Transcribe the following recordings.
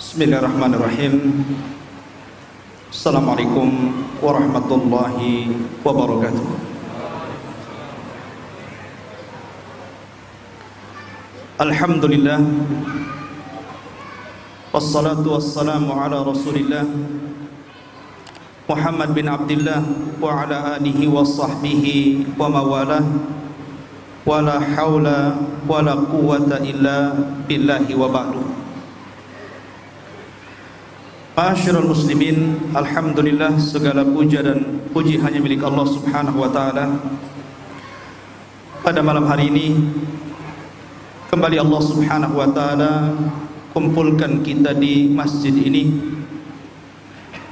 Bismillahirrahmanirrahim. Assalamualaikum warahmatullahi wabarakatuh. Alhamdulillah, wassalatu wassalamu ala rasulillah Muhammad bin Abdullah wa ala alihi wa sahbihi wa mawalah, wa la hawla wa la quwwata illa billahi wa ba'du. Ma'asyiral muslimin, alhamdulillah, segala puja dan puji hanya milik Allah Subhanahu wa taala. Pada malam hari ini kembali Allah Subhanahu wa taala kumpulkan kita di masjid ini,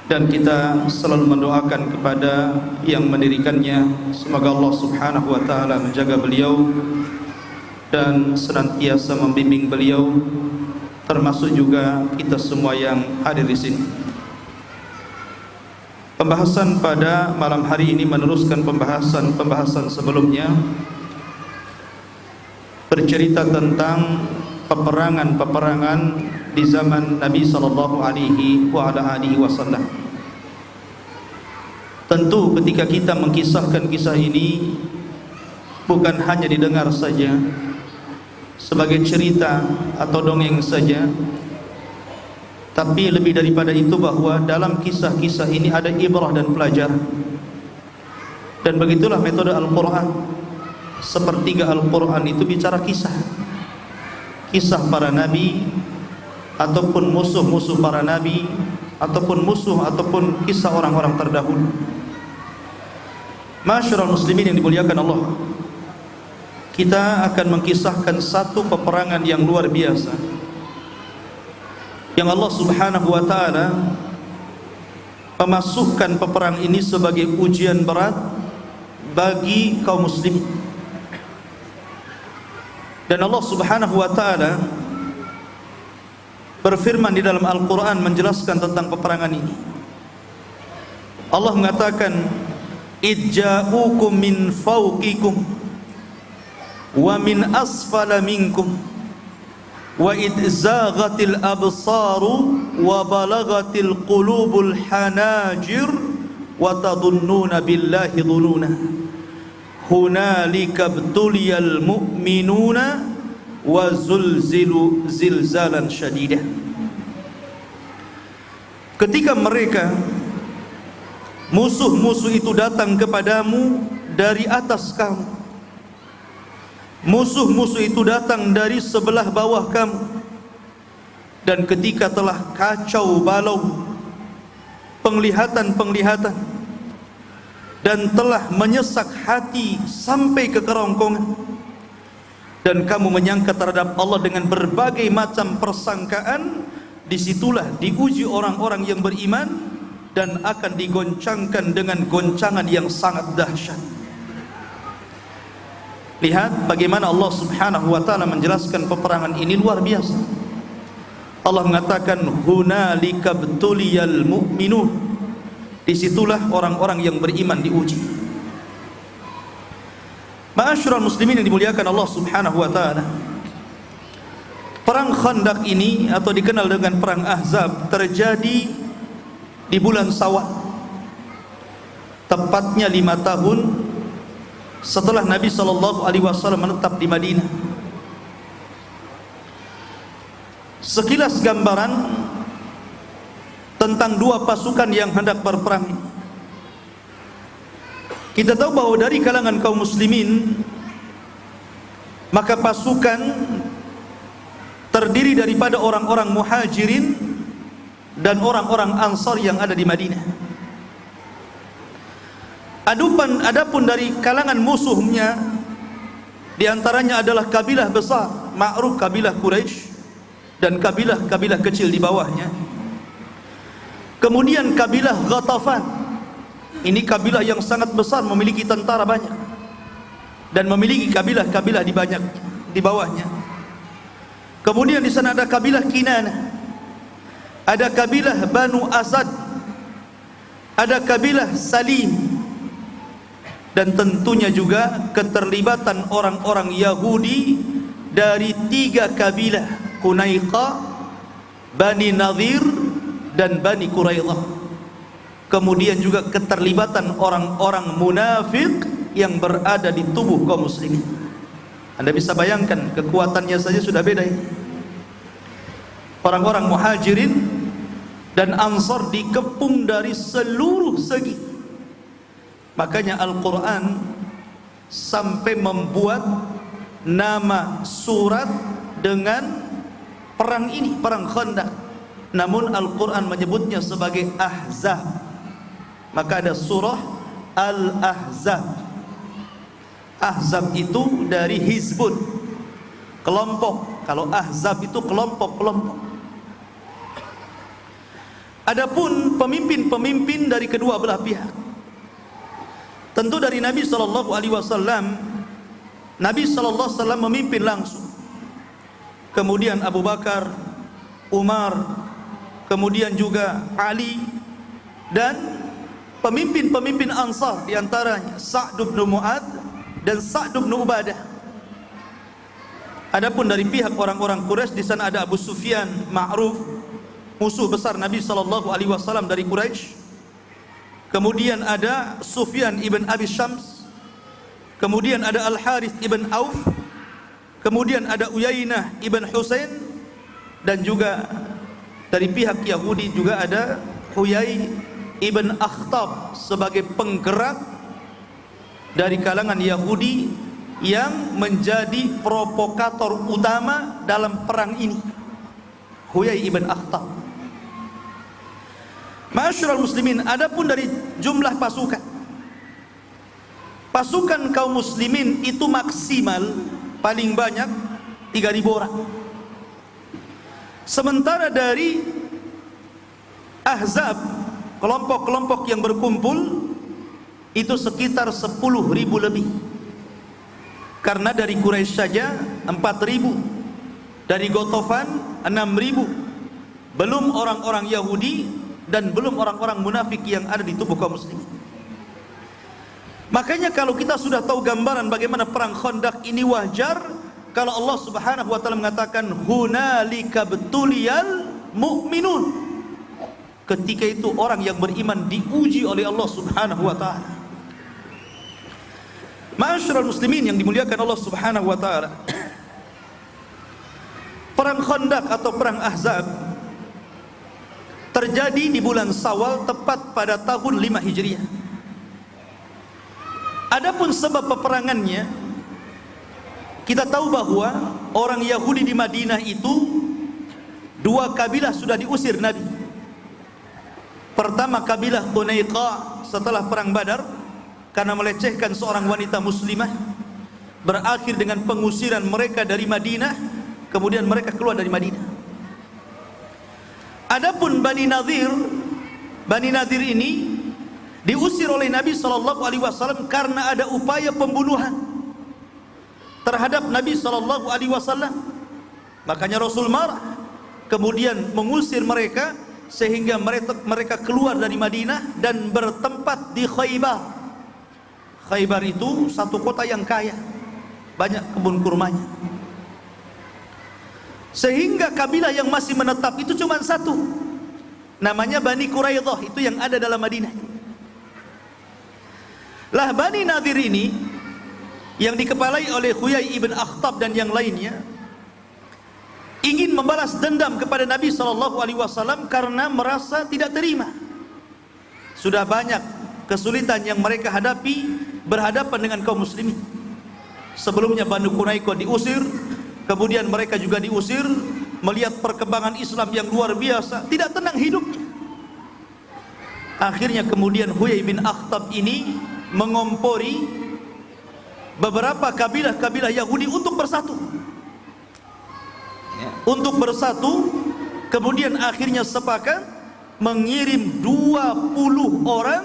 dan kita selalu mendoakan kepada yang mendirikannya, semoga Allah Subhanahu wa taala menjaga beliau dan senantiasa membimbing beliau, termasuk juga kita semua yang hadir di sini. Pembahasan pada malam hari ini meneruskan pembahasan sebelumnya, bercerita tentang peperangan di zaman Nabi sallallahu alaihi wasallam. Tentu ketika kita mengkisahkan kisah ini bukan hanya didengar saja sebagai cerita atau dongeng saja, tapi lebih daripada itu bahwa dalam kisah-kisah ini ada ibrah dan pelajaran. Dan begitulah metode Al-Quran. Sepertiga Al-Quran itu bicara kisah para nabi, ataupun musuh-musuh para nabi, ataupun kisah orang-orang terdahulu. Ma'asyiral muslimin yang dimuliakan Allah, kita akan mengkisahkan satu peperangan yang luar biasa yang Allah Subhanahu wa taala memasukkan peperangan ini sebagai ujian berat bagi kaum muslimin. Dan Allah Subhanahu wa taala berfirman di dalam Al-Quran menjelaskan tentang peperangan ini. Allah mengatakan, idja'ukum min fawqikum wa min asfala minkum wa idzaghatil absaru wa balagatil qulubul hanajir wa tadhunnuna billahi dhununa hunalika btuliyal mu'minuna wa zulzilu zilzalan syadidah. Ketika mereka, musuh-musuh itu datang kepadamu dari atas kamu, musuh-musuh itu datang dari sebelah bawah kamu, dan ketika telah kacau balau penglihatan dan telah menyesak hati sampai ke kerongkongan, dan kamu menyangka terhadap Allah dengan berbagai macam persangkaan, disitulah diuji orang-orang yang beriman dan akan digoncangkan dengan goncangan yang sangat dahsyat. Lihat bagaimana Allah Subhanahu wa taala menjelaskan peperangan ini luar biasa. Allah mengatakan, hunalika btuliyal mu'minun. Disitulah orang-orang yang beriman diuji. Ma'asyiral muslimin yang dimuliakan Allah Subhanahu wa taala, perang Khandaq ini atau dikenal dengan perang Ahzab terjadi di bulan Syawal, tepatnya 5 tahun setelah Nabi sallallahu alaihi wasallam menetap di Madinah. Sekilas gambaran tentang dua pasukan yang hendak berperang ini. Kita tahu bahwa dari kalangan kaum muslimin, maka pasukan terdiri daripada orang-orang muhajirin dan orang-orang ansar yang ada di Madinah. Adapun dari kalangan musuhnya, diantaranya adalah kabilah besar, ma'ruf kabilah Quraisy, dan kabilah-kabilah kecil di bawahnya. Kemudian kabilah Ghatafan, ini kabilah yang sangat besar, memiliki tentara banyak, dan memiliki kabilah-kabilah di bawahnya. Kemudian di sana ada kabilah Kinanah, ada kabilah Banu Asad, ada kabilah Salim, dan tentunya juga keterlibatan orang-orang Yahudi dari 3 kabilah, Qunaiqah, Bani Nadhir dan Bani Quraidah. Kemudian juga keterlibatan orang-orang munafik yang berada di tubuh kaum muslimin. Anda bisa bayangkan kekuatannya saja sudah beda ini. Orang-orang Muhajirin dan Ansar dikepung dari seluruh segi. Makanya Al-Quran sampai membuat nama surat dengan perang ini, perang Khandaq. Namun Al-Quran menyebutnya sebagai Ahzab. Maka ada surah Al-Ahzab. Ahzab itu dari Hizbun, kelompok. Kalau Ahzab itu kelompok-kelompok. Adapun pemimpin-pemimpin dari kedua belah pihak, tentu dari Nabi SAW, Nabi SAW memimpin langsung. Kemudian Abu Bakar, Umar, kemudian juga Ali, dan pemimpin-pemimpin Ansar, diantaranya Sa'd bin Mu'ad dan Sa'd bin Ubadah. Adapun dari pihak orang-orang Quraisy, di sana ada Abu Sufyan, ma'ruf, musuh besar Nabi SAW dari Quraisy. Kemudian ada Sufyan ibn Abi Syams. Kemudian ada Al-Harith ibn Auf. Kemudian ada Uyainah ibn Husain. Dan juga dari pihak Yahudi juga ada Huyai ibn Akhtab sebagai penggerak dari kalangan Yahudi yang menjadi provokator utama dalam perang ini. Huyai ibn Akhtab. Ma'asyiral muslimin, adapun dari jumlah pasukan, pasukan kaum muslimin itu maksimal paling banyak 3.000 orang. Sementara dari Ahzab, kelompok-kelompok yang berkumpul itu sekitar 10.000 lebih. Karena dari Quraisy saja 4.000, dari Ghatafan 6.000, belum orang-orang Yahudi dan belum orang-orang munafik yang ada di tubuh kaum muslimin. Makanya kalau kita sudah tahu gambaran bagaimana perang Khandaq ini, wajar kalau Allah Subhanahu wa taala mengatakan hunalika betuliyal mu'minun. Ketika itu orang yang beriman diuji oleh Allah Subhanahu wa taala. Ma'asyiral muslimin yang dimuliakan Allah Subhanahu wa taala, perang Khandaq atau perang Ahzab terjadi di bulan Syawal tepat pada tahun 5 Hijriah. Adapun sebab peperangannya, kita tahu bahwa orang Yahudi di Madinah itu 2 kabilah sudah diusir Nabi. Pertama kabilah Qunaiqa setelah perang Badar karena melecehkan seorang wanita muslimah, berakhir dengan pengusiran mereka dari Madinah. Kemudian mereka keluar dari Madinah. Adapun Bani Nadhir ini diusir oleh Nabi SAW karena ada upaya pembunuhan terhadap Nabi SAW. Makanya Rasul marah, kemudian mengusir mereka sehingga mereka keluar dari Madinah dan bertempat di Khaybar. Khaybar itu satu kota yang kaya, banyak kebun kurmanya. Sehingga kabilah yang masih menetap itu cuma satu, namanya Bani Quraidah, itu yang ada dalam Madinah. Lah Bani Nadhir ini yang dikepalai oleh Huyai ibn Akhtab dan yang lainnya ingin membalas dendam kepada Nabi SAW karena merasa tidak terima. Sudah banyak kesulitan yang mereka hadapi berhadapan dengan kaum muslimin. Sebelumnya Bani Quraidah diusir, kemudian mereka juga diusir, melihat perkembangan Islam yang luar biasa, tidak tenang hidupnya. Akhirnya kemudian Huyai bin Akhtab ini mengompori beberapa kabilah-kabilah Yahudi untuk bersatu. Untuk bersatu, kemudian akhirnya sepakat mengirim 20 orang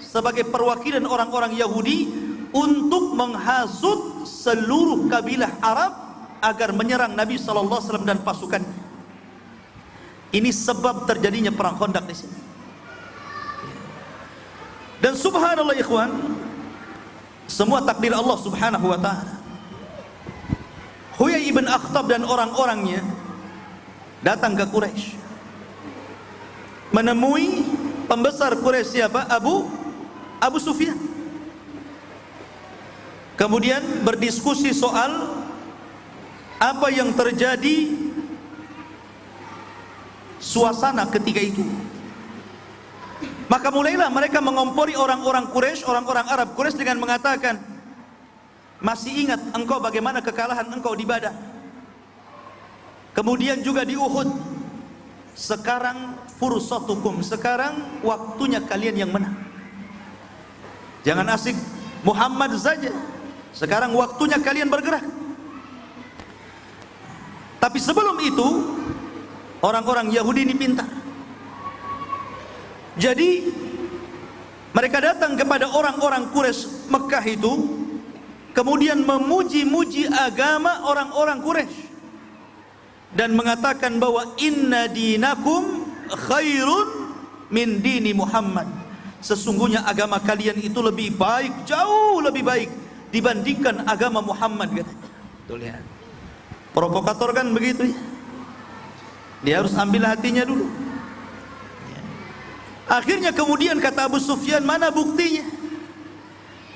sebagai perwakilan orang-orang Yahudi untuk menghasut seluruh kabilah Arab agar menyerang Nabi SAW dan pasukannya. Ini sebab terjadinya perang Khandaq di sini. Dan subhanallah ikhwan, semua takdir Allah Subhanahu wa taala. Huyai ibn Akhtab dan orang-orangnya datang ke Quraisy, menemui pembesar Quraisy siapa? Abu Sufyan. Kemudian berdiskusi soal apa yang terjadi, suasana ketika itu. Maka mulailah mereka mengompori orang-orang Quraisy, orang-orang Arab Quraisy dengan mengatakan, masih ingat engkau bagaimana kekalahan engkau di Badar, kemudian juga di Uhud. Sekarang fursatukum, sekarang waktunya kalian yang menang. Jangan asik Muhammad saja, sekarang waktunya kalian bergerak. Tapi sebelum itu orang-orang Yahudi ini pintar. Jadi mereka datang kepada orang-orang Quraisy Mekah itu, kemudian memuji-muji agama orang-orang Quraisy dan mengatakan bahwa inna dinakum khairun min dini Muhammad. Sesungguhnya agama kalian itu lebih baik, jauh lebih baik dibandingkan agama Muhammad, katanya. Tuh lihat, provokator kan begitu ya. Dia harus ambil hatinya dulu. Akhirnya kemudian kata Abu Sufyan, mana buktinya?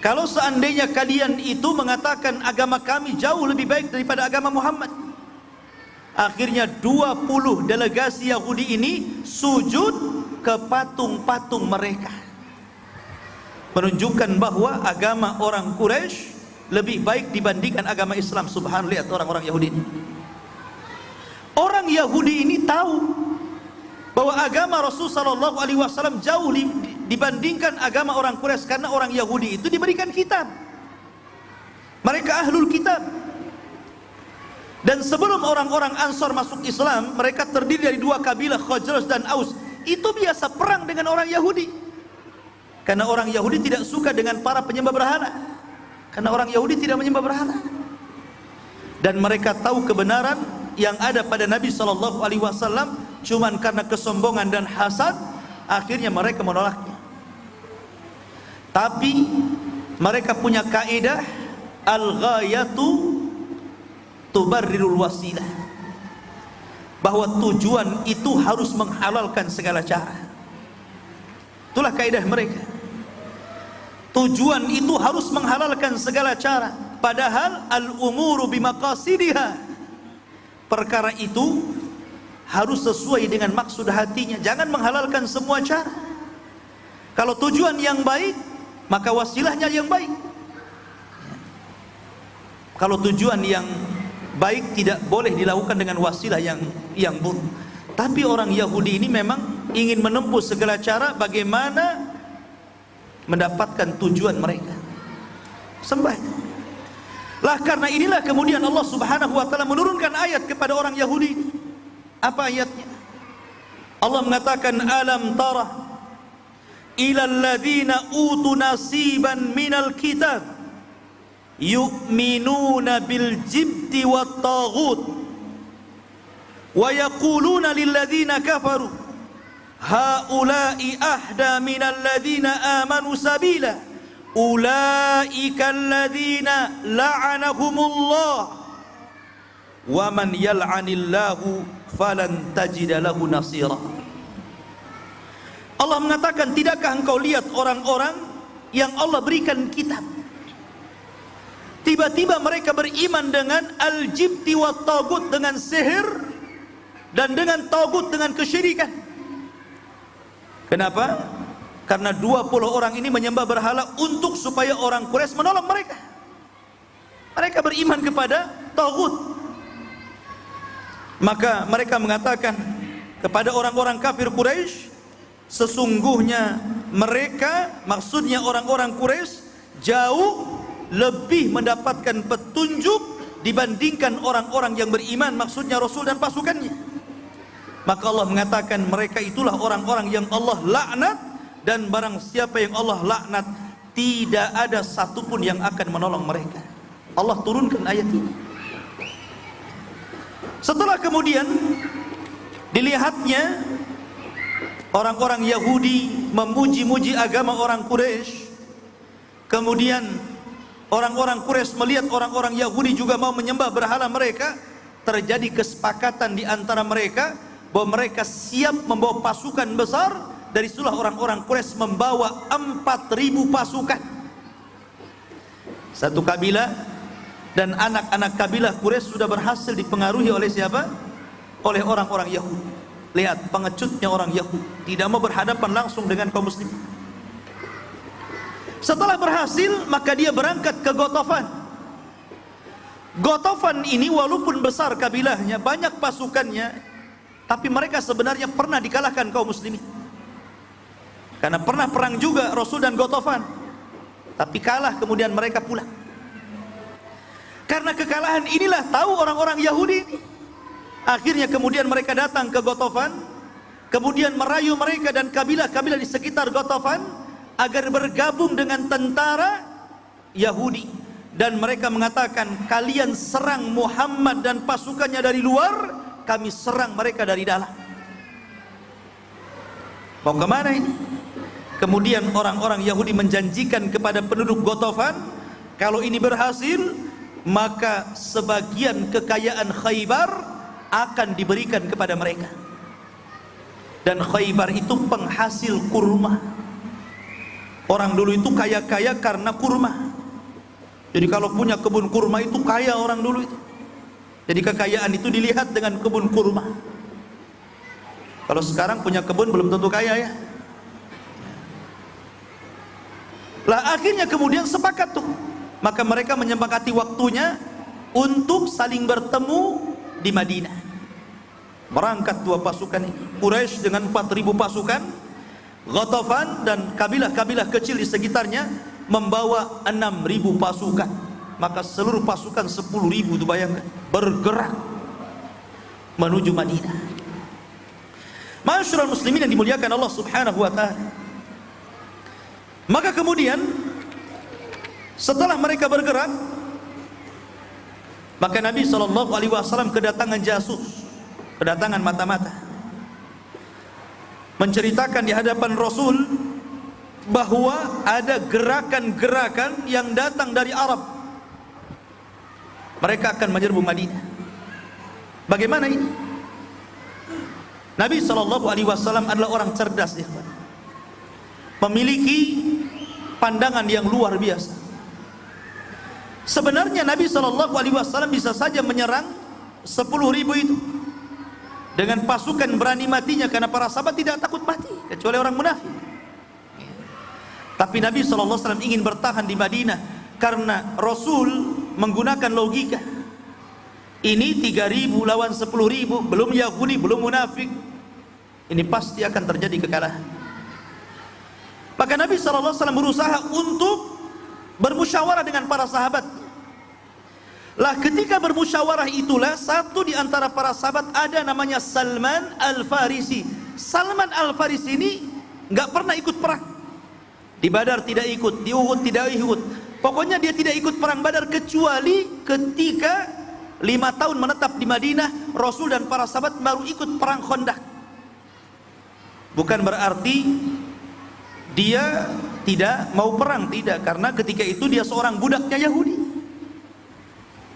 Kalau seandainya kalian itu mengatakan agama kami jauh lebih baik daripada agama Muhammad. Akhirnya 20 delegasi Yahudi ini sujud ke patung-patung mereka, menunjukkan bahwa agama orang Quraisy lebih baik dibandingkan agama Islam. Subhanallah, lihat orang-orang Yahudi ini. Orang Yahudi ini tahu bahwa agama Rasulullah SAW jauh dibandingkan agama orang Quraisy, karena orang Yahudi itu diberikan kitab. Mereka ahlul kitab. Dan sebelum orang-orang Ansor masuk Islam, mereka terdiri dari dua kabilah, Khazraj dan Aus. Itu biasa perang dengan orang Yahudi, karena orang Yahudi tidak suka dengan para penyembah berhala, karena orang Yahudi tidak menyembah berhala. Dan mereka tahu kebenaran yang ada pada Nabi SAW, cuman karena kesombongan dan hasad, akhirnya mereka menolaknya. Tapi mereka punya kaidah al-ghayatu tubarrirul wasilah, bahwa tujuan itu harus menghalalkan segala cara. Itulah kaidah mereka. Tujuan itu harus menghalalkan segala cara, padahal al-umuru bimaqasidiha, perkara itu harus sesuai dengan maksud hatinya. Jangan menghalalkan semua cara. Kalau tujuan yang baik, maka wasilahnya yang baik. Kalau tujuan yang baik tidak boleh dilakukan dengan wasilah yang buruk. Tapi orang Yahudi ini memang ingin menempuh segala cara bagaimana mendapatkan tujuan mereka, sembah itu. Lah karena inilah kemudian Allah Subhanahu wa taala menurunkan ayat kepada orang Yahudi ini. Apa ayatnya? Allah mengatakan, alam tara ilal ladzina utu nasiban minal kitab yu'minuna bil jibti wat taghut wa yaquluna lil ladzina kafaru haula'i ahda minal ladzina amanu sabila ulaika alladzina la'anahumullah wa man yal'anillahu falan tajida lahu nasira. Allah mengatakan, tidakkah engkau lihat orang-orang yang Allah berikan kitab, tiba-tiba mereka beriman dengan al-jibti wa tagut, dengan sihir dan dengan tagut, dengan kesyirikan. Kenapa? Karena 20 orang ini menyembah berhala untuk supaya orang Quraisy menolong mereka. Mereka beriman kepada tagut. Maka mereka mengatakan kepada orang-orang kafir Quraisy, sesungguhnya mereka, maksudnya orang-orang Quraisy, jauh lebih mendapatkan petunjuk dibandingkan orang-orang yang beriman, maksudnya Rasul dan pasukannya. Maka Allah mengatakan mereka itulah orang-orang yang Allah laknat, dan barang siapa yang Allah laknat, tidak ada satupun yang akan menolong mereka. Allah turunkan ayat ini. Setelah kemudian dilihatnya orang-orang Yahudi memuji-muji agama orang Quraisy, kemudian orang-orang Quraisy melihat orang-orang Yahudi juga mau menyembah berhala mereka, terjadi kesepakatan di antara mereka bahwa mereka siap membawa pasukan besar. Dari situlah orang-orang Quraisy membawa 4.000 pasukan. Satu kabilah, dan anak-anak kabilah Quraisy sudah berhasil dipengaruhi oleh siapa? Oleh orang-orang Yahudi. Lihat pengecutnya orang Yahudi, tidak mau berhadapan langsung dengan kaum muslimin. Setelah berhasil, maka dia berangkat ke Ghatafan. Ghatafan ini walaupun besar kabilahnya, banyak pasukannya, tapi mereka sebenarnya pernah dikalahkan kaum muslimin. Karena pernah perang juga Rasul dan Ghatafan, tapi kalah, kemudian mereka pulang. Karena kekalahan inilah tahu orang-orang Yahudi ini. Akhirnya kemudian mereka datang ke Ghatafan, kemudian merayu mereka dan kabilah-kabilah di sekitar Ghatafan agar bergabung dengan tentara Yahudi. Dan mereka mengatakan, kalian serang Muhammad dan pasukannya dari luar, kami serang mereka dari dalam. Mau kemana ini? Kemudian orang-orang Yahudi menjanjikan kepada penduduk Ghatafan, kalau ini berhasil, maka sebagian kekayaan Khaybar akan diberikan kepada mereka. Dan Khaybar itu penghasil kurma. Orang dulu itu kaya-kaya karena kurma. Jadi kalau punya kebun kurma itu kaya orang dulu itu. Jadi kekayaan itu dilihat dengan kebun kurma. Kalau sekarang punya kebun belum tentu kaya ya. Lah akhirnya kemudian sepakat tuh. Maka mereka menyepakati waktunya untuk saling bertemu di Madinah. Berangkat dua pasukan ini, Quraisy dengan 4.000 pasukan, Ghatafan dan kabilah-kabilah kecil di sekitarnya membawa 6.000 pasukan. Maka seluruh pasukan 10.000 itu bayangkan, bergerak menuju Madinah. Ma'asyiral muslimin yang dimuliakan Allah Subhanahu wa taala. Maka kemudian setelah mereka bergerak, maka Nabi SAW kedatangan jasus, kedatangan mata-mata, menceritakan di hadapan Rasul bahwa ada gerakan-gerakan yang datang dari Arab. Mereka akan menyerbu Madinah. Bagaimana ini? Nabi SAW adalah orang cerdas, memiliki pandangan yang luar biasa. Sebenarnya Nabi SAW bisa saja menyerang 10.000 itu dengan pasukan berani matinya, karena para sahabat tidak takut mati kecuali orang munafik. Tapi Nabi SAW ingin bertahan di Madinah karena Rasul menggunakan logika. Ini 3.000 lawan 10.000, belum Yahudi, belum munafik, ini pasti akan terjadi kekalahan. Maka Nabi SAW berusaha untuk bermusyawarah dengan para sahabat. Lah ketika bermusyawarah itulah satu di antara para sahabat ada namanya Salman Al-Farisi. Salman Al-Farisi ini nggak pernah ikut perang. Di Badar tidak ikut, di Uhud tidak ikut. Pokoknya dia tidak ikut perang Badar kecuali ketika 5 tahun menetap di Madinah, Rasul dan para sahabat baru ikut perang Khandaq. Bukan berarti dia tidak mau perang, tidak, karena ketika itu dia seorang budaknya Yahudi.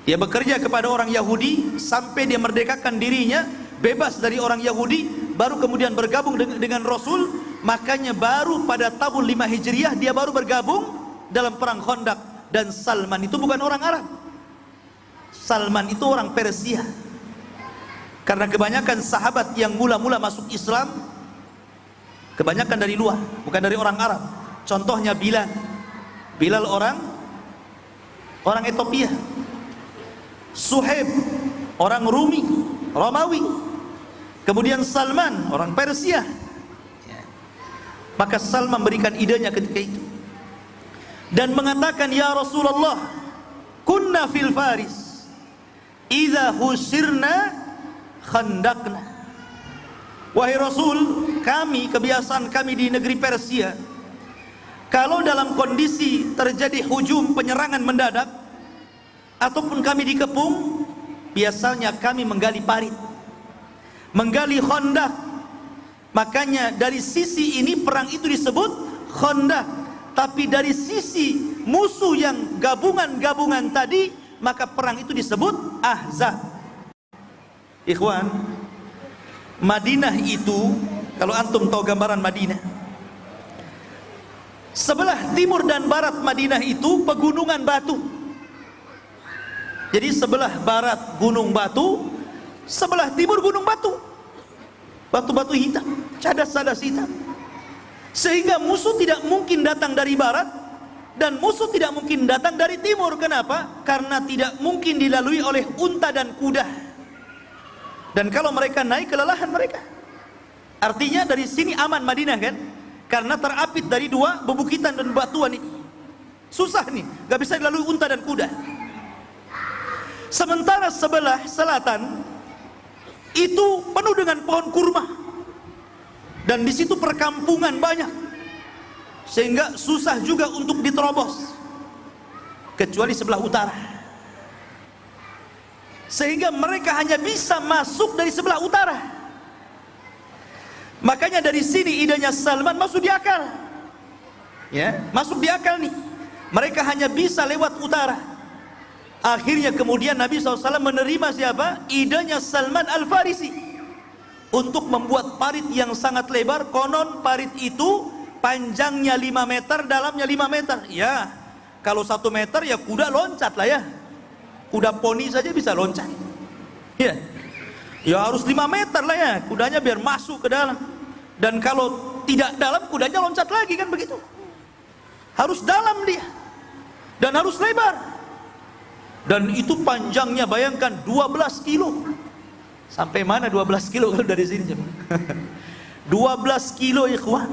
Dia bekerja kepada orang Yahudi sampai dia merdekakan dirinya, bebas dari orang Yahudi, baru kemudian bergabung dengan Rasul. Makanya baru pada tahun 5 Hijriah dia baru bergabung dalam perang Khandaq. Dan Salman itu bukan orang Arab, Salman itu orang Persia. Karena kebanyakan sahabat yang mula-mula masuk Islam kebanyakan dari luar, bukan dari orang Arab. Contohnya Bilal. Bilal orang Ethiopia. Suhaib orang Romawi. Kemudian Salman orang Persia. Maka Salman memberikan idenya ketika itu dan mengatakan, ya Rasulullah, kunna fil Faris idza husirna khandaqna. Wahai Rasul, kebiasaan kami di negeri Persia, kalau dalam kondisi terjadi hujum, penyerangan mendadak, ataupun kami dikepung, biasanya kami menggali parit, menggali khandaq. Makanya dari sisi ini perang itu disebut Khandaq, tapi dari sisi musuh yang gabungan-gabungan tadi, maka perang itu disebut Ahzab. Ikhwan, Madinah itu, kalau antum tahu gambaran Madinah, sebelah timur dan barat Madinah itu pegunungan batu. Jadi sebelah barat gunung batu, sebelah timur gunung batu, batu-batu hitam, cadas-cadas hitam. Sehingga musuh tidak mungkin datang dari barat, dan musuh tidak mungkin datang dari timur. Kenapa? Karena tidak mungkin dilalui oleh unta dan kuda. Dan kalau mereka naik, kelelahan mereka. Artinya dari sini aman Madinah kan? Karena terapit dari dua bebukitan dan batuan ini. Susah nih, gak bisa dilalui unta dan kuda. Sementara sebelah selatan itu penuh dengan pohon kurma, dan di situ perkampungan banyak, sehingga susah juga untuk diterobos, kecuali sebelah utara. Sehingga mereka hanya bisa masuk dari sebelah utara. Makanya dari sini idenya Salman masuk di akal, ya, masuk di akal nih. Mereka hanya bisa lewat utara. Akhirnya kemudian Nabi SAW menerima siapa? Idenya Salman Al-Farisi untuk membuat parit yang sangat lebar. Konon parit itu panjangnya 5 meter, dalamnya 5 meter. Ya, kalau 1 meter ya kuda loncat lah ya. Kuda poni saja bisa loncat. Ya, ya harus 5 meter lah ya kudanya biar masuk ke dalam. Dan kalau tidak dalam, kudanya loncat lagi kan begitu. Harus dalam dia, dan harus lebar. Dan itu panjangnya bayangkan 12 kilo. Sampai mana 12 kilo kalau dari sini? 12 kilo ikhwan.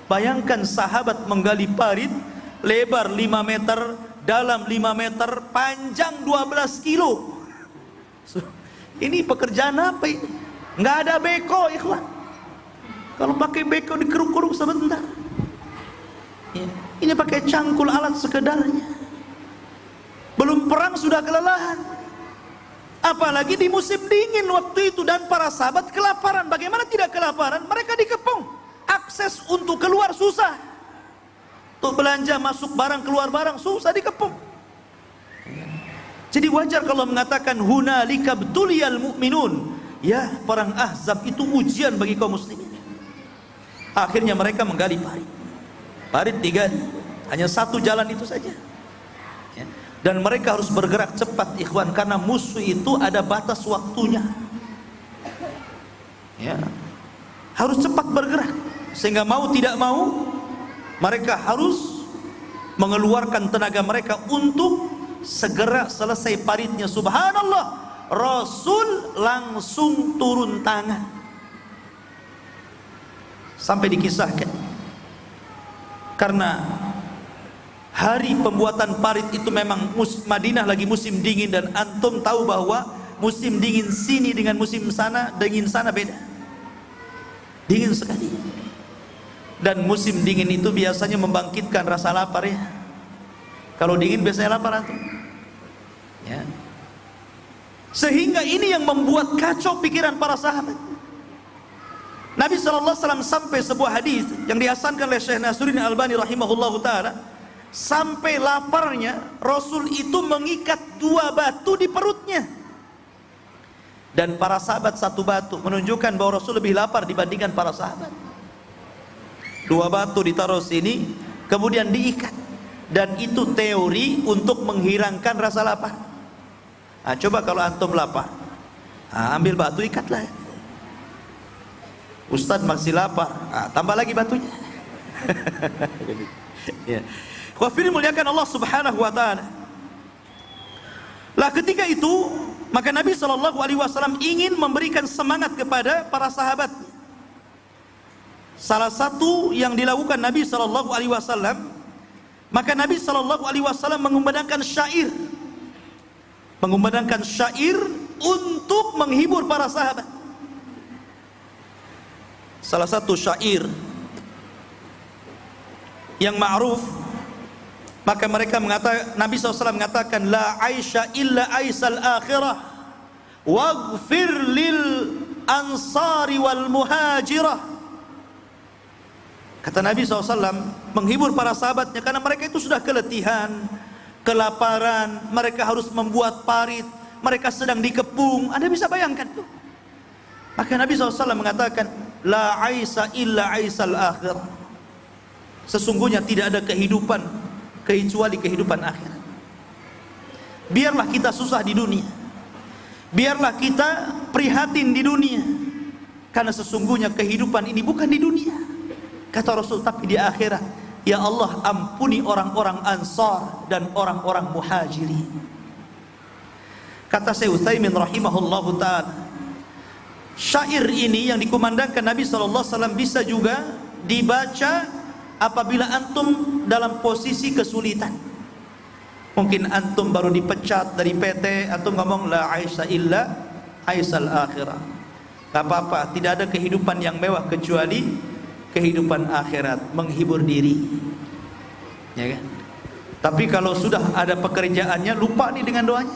Bayangkan sahabat menggali parit, lebar 5 meter, dalam 5 meter, panjang 12 kilo. Ini pekerjaan apa ini? Nggak ada beko ikhwan. Kalau pakai beko dikeruk-keruk sebentar. Ya. Ini pakai cangkul alat sekedarnya. Belum perang sudah kelelahan. Apalagi di musim dingin waktu itu, dan para sahabat kelaparan. Bagaimana tidak kelaparan? Mereka dikepung. Akses untuk keluar susah. Untuk belanja, masuk barang, keluar barang susah, dikepung. Jadi wajar kalau mengatakan hunalika btuliyal mu'minun. Ya, perang Ahzab itu ujian bagi kaum muslimin. Akhirnya mereka menggali parit. Parit digali, hanya satu jalan itu saja. Ya. Dan mereka harus bergerak cepat ikhwan, karena musuh itu ada batas waktunya. Ya. Harus cepat bergerak, sehingga mau tidak mau mereka harus mengeluarkan tenaga mereka untuk segera selesai paritnya. Subhanallah, Rasul langsung turun tangan. Sampai dikisahkan, karena hari pembuatan parit itu memang Madinah lagi musim dingin, dan antum tahu bahwa musim dingin sini dengan musim sana, dingin sana beda. Dingin sekali. Dan musim dingin itu biasanya membangkitkan rasa lapar ya. Kalau dingin biasanya lapar antum. Ya. Sehingga ini yang membuat kacau pikiran para sahabat. Nabi SAW sampai sebuah hadis yang dihasankan oleh Syekh Nasruddin Albani rahimahullahu taala, sampai laparnya Rasul itu mengikat 2 batu di perutnya, dan para sahabat 1 batu, menunjukkan bahwa Rasul lebih lapar dibandingkan para sahabat. 2 batu ditaruh sini, kemudian diikat, dan itu teori untuk menghilangkan rasa lapar. Nah, coba kalau antum lapar, ambil batu, ikatlah. Ustadz masih lapar, tambah lagi batunya. Ya. Khawfirin muliakan Allah subhanahu wa ta'ala. Lah ketika itu, maka Nabi SAW ingin memberikan semangat kepada para sahabat. Salah satu yang dilakukan Nabi SAW, maka Nabi SAW mengumandangkan syair. Mengumandangkan syair untuk menghibur para sahabat. Salah satu syair yang ma'ruf, maka mereka mengatakan, Nabi SAW mengatakan, la aisha illa aisal akhirah waghfir lil ansari wal muhajirah. Kata Nabi SAW menghibur para sahabatnya, karena mereka itu sudah keletihan, kelaparan, mereka harus membuat parit, mereka sedang dikepung. Anda bisa bayangkan tuh, Maka Nabi SAW mengatakan, la aisa illa aisal akhir. Sesungguhnya tidak ada kehidupan kecuali kehidupan akhirat. Biarlah kita susah di dunia, biarlah kita prihatin di dunia, karena sesungguhnya kehidupan ini bukan di dunia, kata Rasul, tapi di akhirat. Ya Allah, ampuni orang-orang Ansar dan orang-orang Muhajirin. Kata Syekh Utsaimin rahimahullahu ta'ala, syair ini yang dikumandangkan Nabi SAW bisa juga dibaca apabila antum dalam posisi kesulitan. Mungkin antum baru dipecat dari PT, antum ngomong la aisha illa aisal akhirah. Gak apa-apa, tidak ada kehidupan yang mewah kecuali kehidupan akhirat, menghibur diri, ya kan? Tapi kalau sudah ada pekerjaannya, lupa nih dengan doanya,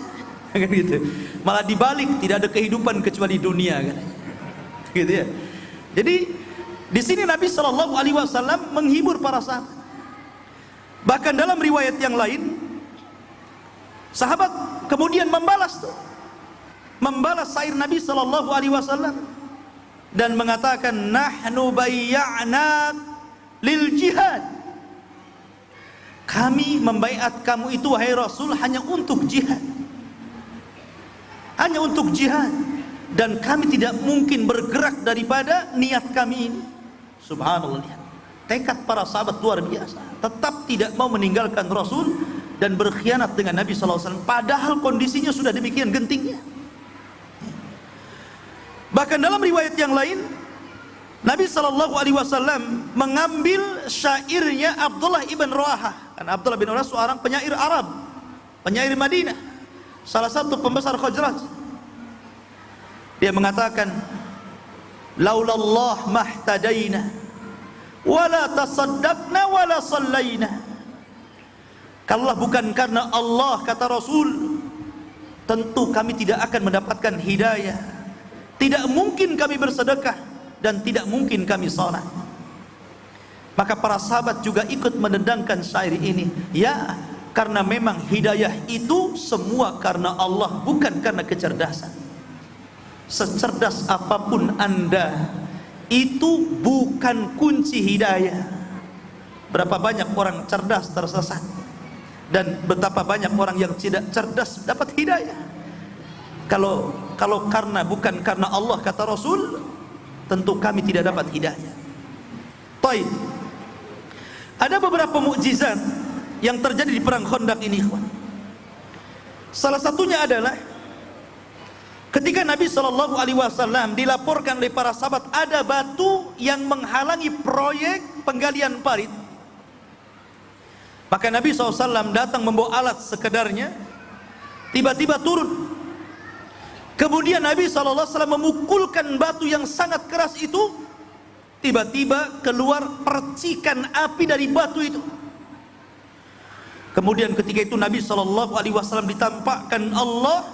kan gitu. Malah dibalik, tidak ada kehidupan kecuali dunia, kan? Gitu ya. Jadi di sini Nabi Shallallahu Alaihi Wasallam menghibur para sahabat. Bahkan dalam riwayat yang lain, sahabat kemudian membalas syair Nabi Shallallahu Alaihi Wasallam dan mengatakan, nahnu bayya'na lil jihad. Kami membaiat kamu itu wahai Rasul hanya untuk jihad, hanya untuk jihad, dan kami tidak mungkin bergerak daripada niat kami ini. Subhanallah, tekad para sahabat luar biasa, tetap tidak mau meninggalkan Rasul dan berkhianat dengan Nabi SAW, padahal kondisinya sudah demikian gentingnya. Bahkan dalam riwayat yang lain, Nabi SAW mengambil syairnya Abdullah ibn Rawahah. Karena Abdullah bin Rawahah seorang penyair Arab, penyair Madinah, salah satu pembesar Khazraj. Dia mengatakan, laulallah mahtadaina wala tasaddaqna wala sallaina. Kalau bukan karena Allah, kata Rasul, tentu kami tidak akan mendapatkan hidayah. Tidak mungkin kami bersedekah dan tidak mungkin kami salat. Maka para sahabat juga ikut mendendangkan syair ini. Ya, karena memang hidayah itu semua karena Allah, bukan karena kecerdasan. Secerdas apapun Anda, itu bukan kunci hidayah. Berapa banyak orang cerdas tersesat, dan betapa banyak orang yang tidak cerdas dapat hidayah. Kalau bukan karena Allah, kata Rasul, tentu kami tidak dapat hidayah. Baik. Ada beberapa mukjizat yang terjadi di perang Khandaq ini, ikhwan. Salah satunya adalah ketika Nabi Shallallahu Alaihi Wasallam dilaporkan oleh para sahabat ada batu yang menghalangi proyek penggalian parit. Maka Nabi SAW datang membawa alat sekedarnya, tiba-tiba turun. Kemudian Nabi SAW memukulkan batu yang sangat keras itu, tiba-tiba keluar percikan api dari batu itu. Kemudian ketika itu Nabi SAW ditampakkan Allah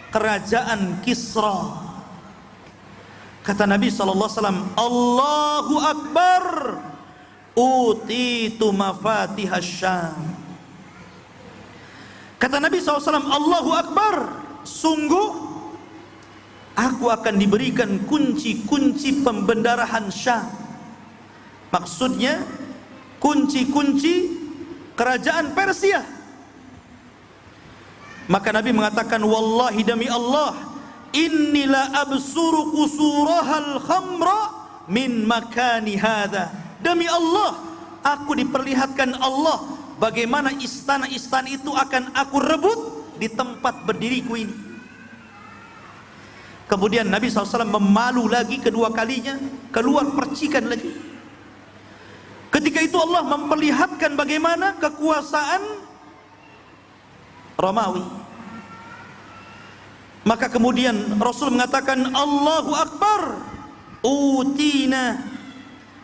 kerajaan Kisra. Kata Nabi SAW, Allahu Akbar, utitu mafatihas Syam. Kata Nabi SAW, Allahu Akbar, sungguh aku akan diberikan kunci-kunci pembendarahan Syam. Maksudnya kunci-kunci kerajaan Persia. Maka Nabi mengatakan, wallahi demi Allah, innila absuru qusurahal khamra min makani hadha. Demi Allah, aku diperlihatkan Allah bagaimana istana-istana itu akan aku rebut di tempat berdiriku ini. Kemudian Nabi SAW memalu lagi kedua kalinya, keluar percikan lagi. Ketika itu Allah memperlihatkan bagaimana kekuasaan Romawi. Maka kemudian Rasul mengatakan, Allahu Akbar, utina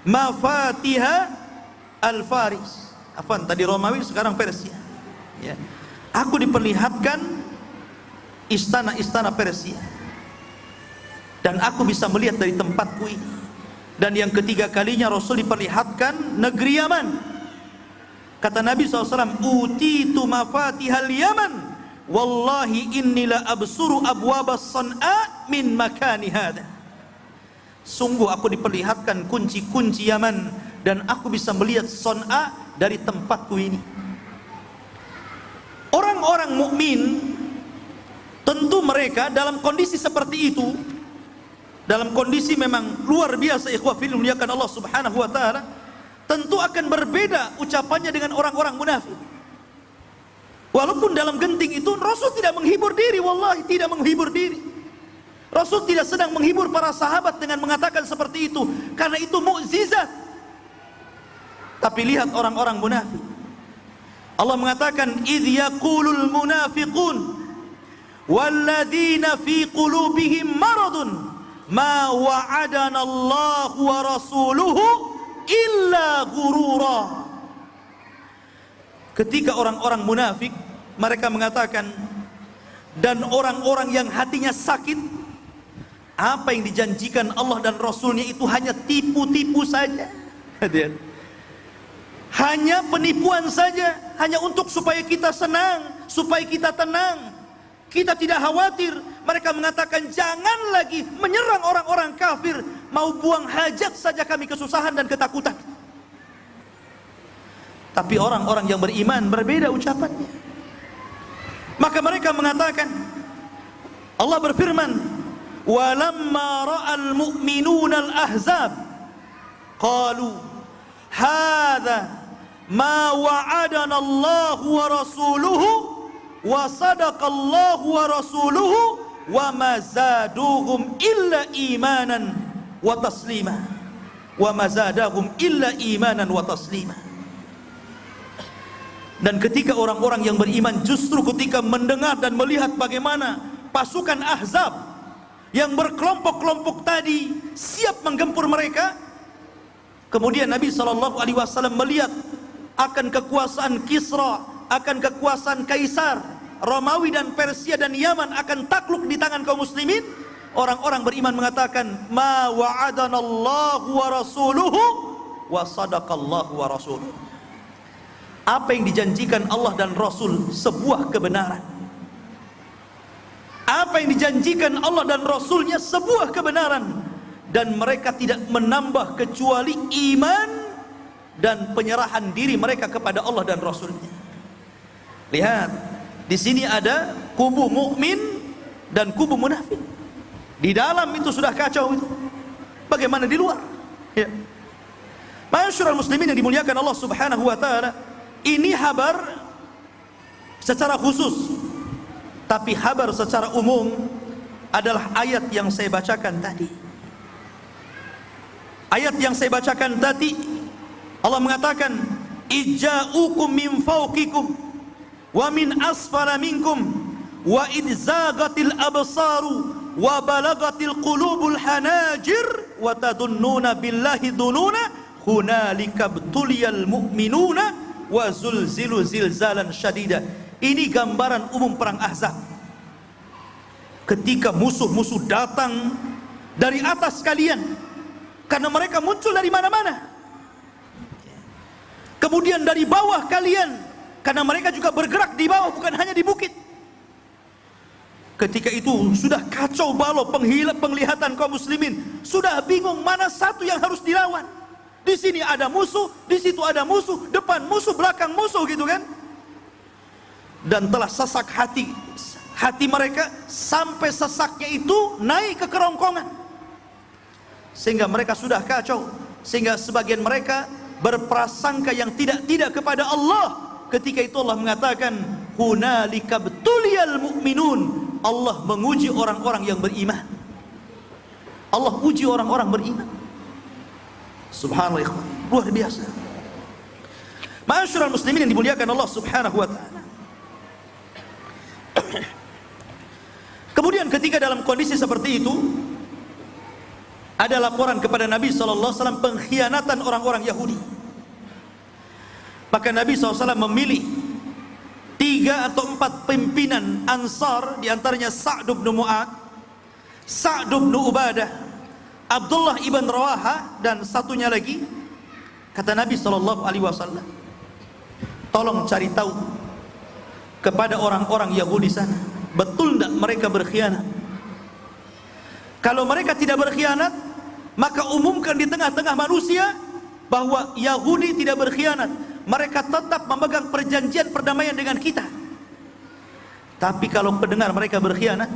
mafatiha al-Faris. Afwan, tadi Romawi, sekarang Persia. Ya. Aku diperlihatkan istana-istana Persia, dan aku bisa melihat dari tempatku ini. Dan yang ketiga kalinya Rasul diperlihatkan negeri Yaman. Kata Nabi SAW, utitu mafatihal Yaman, wallahi innila absuru abwabas San'a min makani hadha. Sungguh aku diperlihatkan kunci-kunci Yaman, dan aku bisa melihat Son'a dari tempatku ini. Orang-orang mukmin tentu mereka dalam kondisi seperti itu, dalam kondisi memang luar biasa, ikhwah fillah muliakan Allah Subhanahu wa taala, tentu akan berbeda ucapannya dengan orang-orang munafik. Walaupun dalam genting itu Rasul tidak menghibur diri, wallahi tidak menghibur diri. Rasul tidak sedang menghibur para sahabat dengan mengatakan seperti itu, karena itu mukjizat. Tapi lihat orang-orang munafik. Allah mengatakan, "Idz yaqulul munafiqun walladzina fi qulubihim maradun ma wa'adana Allah wa rasuluhu illa ghurura." Ketika orang-orang munafik mereka mengatakan, dan orang-orang yang hatinya sakit, apa yang dijanjikan Allah dan Rasulnya itu hanya tipu-tipu saja. Hanya penipuan saja, hanya untuk supaya kita senang, supaya kita tenang, kita tidak khawatir. Mereka mengatakan, jangan lagi menyerang orang-orang kafir, mau buang hajat saja kami kesusahan dan ketakutan. Tapi orang-orang yang beriman berbeda ucapannya. Maka mereka mengatakan, Allah berfirman, "Walamma ra'al mu'minuna al-ahzab qalu hadza ma wa'adana Allah wa rasuluhu wa sadaqa Allah wa rasuluhu wa ma zaduhum illa imanan wa taslima wa ma zadahum illa imanan wa taslima." Dan ketika orang-orang yang beriman justru ketika mendengar dan melihat bagaimana pasukan Ahzab yang berkelompok-kelompok tadi siap menggempur mereka, kemudian Nabi SAW melihat akan kekuasaan Kisra, akan kekuasaan Kaisar, Romawi dan Persia dan Yaman akan takluk di tangan kaum muslimin. Orang-orang beriman mengatakan, "Ma wa'adanallahu wa rasuluhu wa sadaqallahu wa rasuluhu." Apa yang dijanjikan Allah dan Rasul sebuah kebenaran. Apa yang dijanjikan Allah dan Rasulnya sebuah kebenaran, dan mereka tidak menambah kecuali iman dan penyerahan diri mereka kepada Allah dan Rasulnya. Lihat, di sini ada kubu mukmin dan kubu munafik. Di dalam itu sudah kacau itu. Bagaimana di luar? Ya. Ma'asyiral muslimin yang dimuliakan Allah Subhanahu wa taala, ini kabar secara khusus, tapi kabar secara umum adalah ayat yang saya bacakan tadi. Ayat yang saya bacakan tadi, Allah mengatakan, "Ija'ukum min fawqikum wa min asfala minkum wa idzagatil absaru wa balagatil qulubul hanajir wa tadunnuna billahi dununa hunalika btuliyal mu'minuna wa zulzilu zilzalan syadida." Ini gambaran umum perang Ahzab. Ketika musuh-musuh datang dari atas kalian, karena mereka muncul dari mana-mana. Kemudian dari bawah kalian, karena mereka juga bergerak di bawah, bukan hanya di bukit. Ketika itu sudah kacau balau penglihatan kaum muslimin, sudah bingung mana satu yang harus dilawan. Di sini ada musuh, di situ ada musuh, depan musuh, belakang musuh, gitu kan? Dan telah sesak hati mereka sampai sesaknya itu naik ke kerongkongan, sehingga mereka sudah kacau, sehingga sebagian mereka berprasangka yang tidak kepada Allah. Ketika itu Allah mengatakan, "Hunalika btuliyal mu'minun." Allah menguji orang-orang yang beriman. Allah uji orang-orang beriman. Subhanallah, luar biasa. Ma'asyiral muslimin yang dimuliakan Allah Subhanahu wa taala. Kemudian ketika dalam kondisi seperti itu, ada laporan kepada Nabi SAW pengkhianatan orang-orang Yahudi. Maka Nabi SAW memilih 3 atau 4 pimpinan Ansar, diantaranya Sa'd bin Mu'ad, Sa'd bin Ubadah, Abdullah ibn Rawaha, dan satunya lagi. Kata Nabi SAW, tolong cari tahu kepada orang-orang Yahudi sana, betul tidak mereka berkhianat? Kalau mereka tidak berkhianat, maka umumkan di tengah-tengah manusia bahwa Yahudi tidak berkhianat. Mereka tetap memegang perjanjian perdamaian dengan kita. Tapi kalau pendengar mereka berkhianat,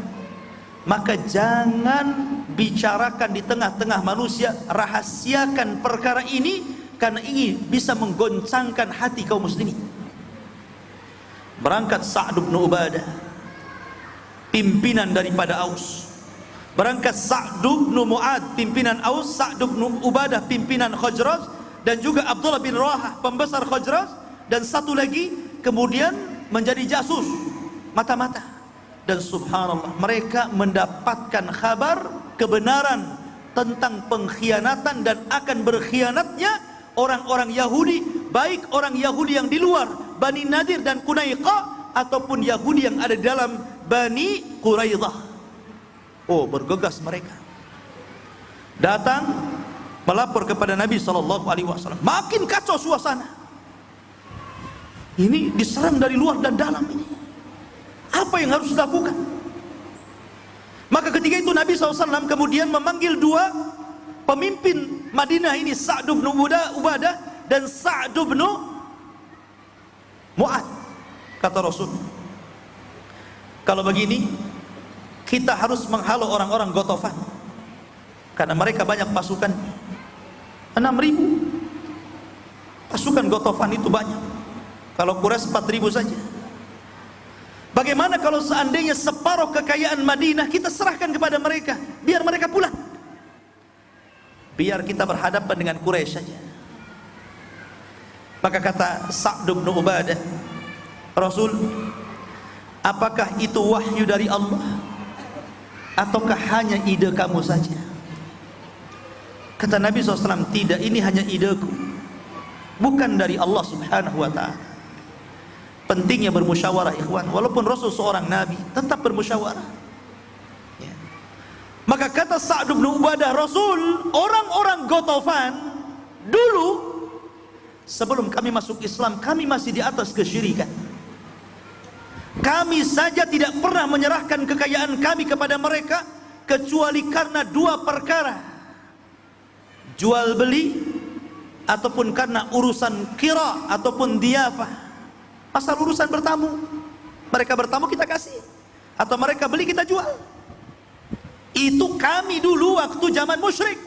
maka jangan bicarakan di tengah-tengah manusia, rahasiakan perkara ini, karena ini bisa menggoncangkan hati kaum muslimin. Berangkat Sa'd bin Ubadah, pimpinan daripada Aus. Berangkat Sa'd bin Mu'ad, pimpinan Aus. Sa'd bin Ubadah, pimpinan Khazraj. Dan juga Abdullah bin Rawahah, pembesar Khazraj. Dan satu lagi kemudian menjadi jasus mata-mata. Dan subhanallah, mereka mendapatkan kabar kebenaran tentang pengkhianatan dan akan berkhianatnya orang-orang Yahudi, baik orang Yahudi yang di luar Bani Nadir dan Qunaiqah, ataupun Yahudi yang ada di dalam Bani Quraidah. Oh, bergegas mereka, datang melapor kepada Nabi SAW. Makin kacau suasana. Ini diserang dari luar dan dalam ini. Apa yang harus dilakukan? Maka ketika itu Nabi SAW kemudian memanggil dua pemimpin Madinah ini, Sa'd bin Ubadah dan Sa'd bin Mu'ad. Kata Rasul, kalau begini kita harus menghalau orang-orang Ghatafan, karena mereka banyak pasukan, 6.000 pasukan Ghatafan itu banyak. Kalau Quraisy 4.000 saja. Bagaimana kalau seandainya separuh kekayaan Madinah kita serahkan kepada mereka, biar mereka pulang, biar kita berhadapan dengan Quraisy saja. Maka kata Sa'd bin Ubadah, Rasul, apakah itu wahyu dari Allah ataukah hanya ide kamu saja? Kata Nabi SAW, tidak, ini hanya ideku, bukan dari Allah Subhanahu wa ta'ala. Pentingnya bermusyawarah, ikhwan. Walaupun Rasul seorang Nabi, tetap bermusyawarah ya. Maka kata Sa'd bin Ubadah, Rasul, orang-orang Ghatafan dulu sebelum kami masuk Islam, kami masih di atas kesyirikan. Kami saja tidak pernah menyerahkan kekayaan kami kepada mereka, kecuali karena dua perkara: jual beli, ataupun karena urusan kira ataupun diyafah. Asal urusan bertamu, mereka bertamu kita kasih, atau mereka beli kita jual. Itu kami dulu waktu zaman musyrik.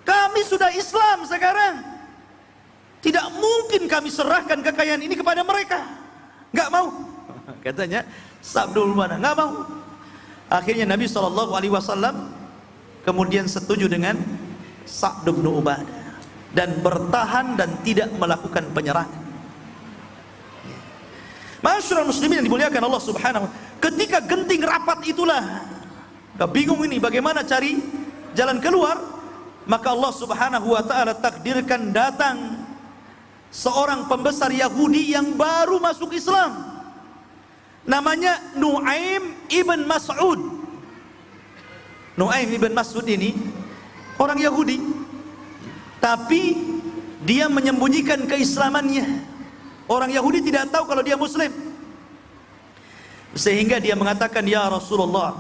Kami sudah Islam sekarang, tidak mungkin kami serahkan kekayaan ini kepada mereka. Nggak mau, katanya Sa'd bin Ubadah, nggak mau. Akhirnya Nabi SAW kemudian setuju dengan Sa'd bin Ubadah dan bertahan dan tidak melakukan penyerangan. Masyarul muslimin yang dimuliakan Allah Subhanahu wa ta'ala, ketika genting rapat itulah, bingung ini bagaimana cari jalan keluar, maka Allah Subhanahu wa ta'ala takdirkan datang seorang pembesar Yahudi yang baru masuk Islam, namanya Nu'aim ibn Mas'ud. Nu'aim ibn Mas'ud ini orang Yahudi, tapi dia menyembunyikan keislamannya. Orang Yahudi tidak tahu kalau dia Muslim, sehingga dia mengatakan, ya Rasulullah,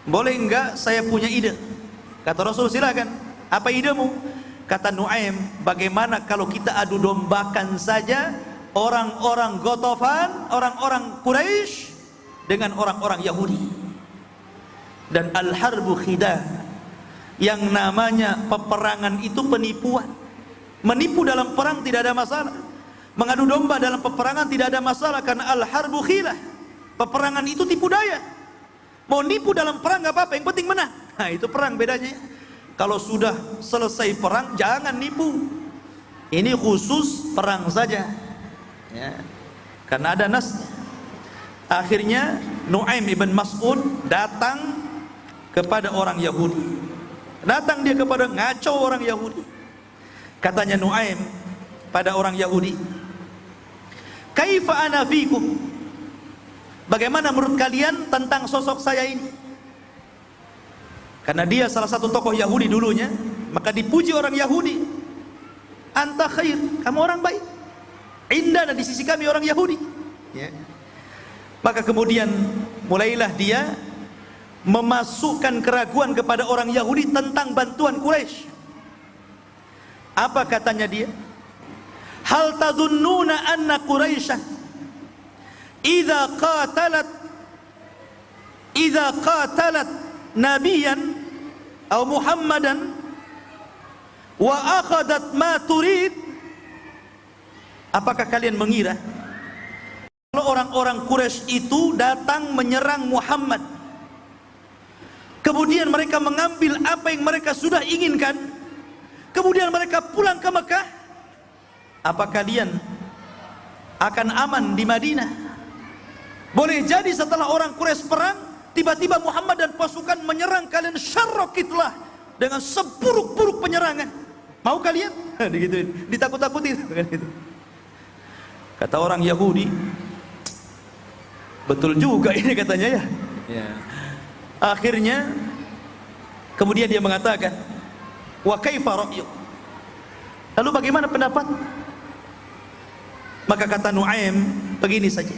boleh enggak saya punya ide? Kata Rasul, silakan. Apa idemu? Kata Nu'aim, bagaimana kalau kita adu dombakan saja orang-orang Ghatafan, orang-orang Quraisy dengan orang-orang Yahudi. Dan al-harbu khidah, yang namanya peperangan itu penipuan. Menipu dalam perang tidak ada masalah, mengadu domba dalam peperangan tidak ada masalah, karena al-harbu khilah, peperangan itu tipu daya. Mau nipu dalam perang nggak apa-apa, yang penting menang. Nah, itu perang bedanya. Kalau sudah selesai perang jangan nipu. Ini khusus perang saja ya, karena ada nasnya. Akhirnya Nu'aim ibn Mas'ud datang kepada orang Yahudi. Datang dia kepada ngaco orang Yahudi. Katanya Nu'aim pada orang Yahudi, kaifa ana fikum, bagaimana menurut kalian tentang sosok saya ini? Karena dia salah satu tokoh Yahudi dulunya, maka dipuji orang Yahudi, anta khair, kamu orang baik, indana, di sisi kami orang Yahudi ya. Maka kemudian mulailah dia memasukkan keraguan kepada orang Yahudi tentang bantuan Quraisy. Apa katanya dia? Hal tadhunnuna anna Quraisyan idza qatalat nabiyan atau Muhammadan wa akhadat ma turid. Apakah kalian mengira kalau orang-orang Quraisy itu datang menyerang Muhammad, kemudian mereka mengambil apa yang mereka sudah inginkan, kemudian mereka pulang ke Mekah, apa kalian akan aman di Madinah? Boleh jadi setelah orang Quraisy perang, tiba-tiba Muhammad dan pasukan menyerang kalian syarra kitlah dengan seburuk-buruk penyerangan. Mau kalian? Digituin, ditakut-takutin. Kata orang Yahudi, betul juga ini katanya ya. Akhirnya kemudian dia mengatakan, wa kaifa ra'yuk? Lalu bagaimana pendapat? Maka kata Nuaim, begini saja.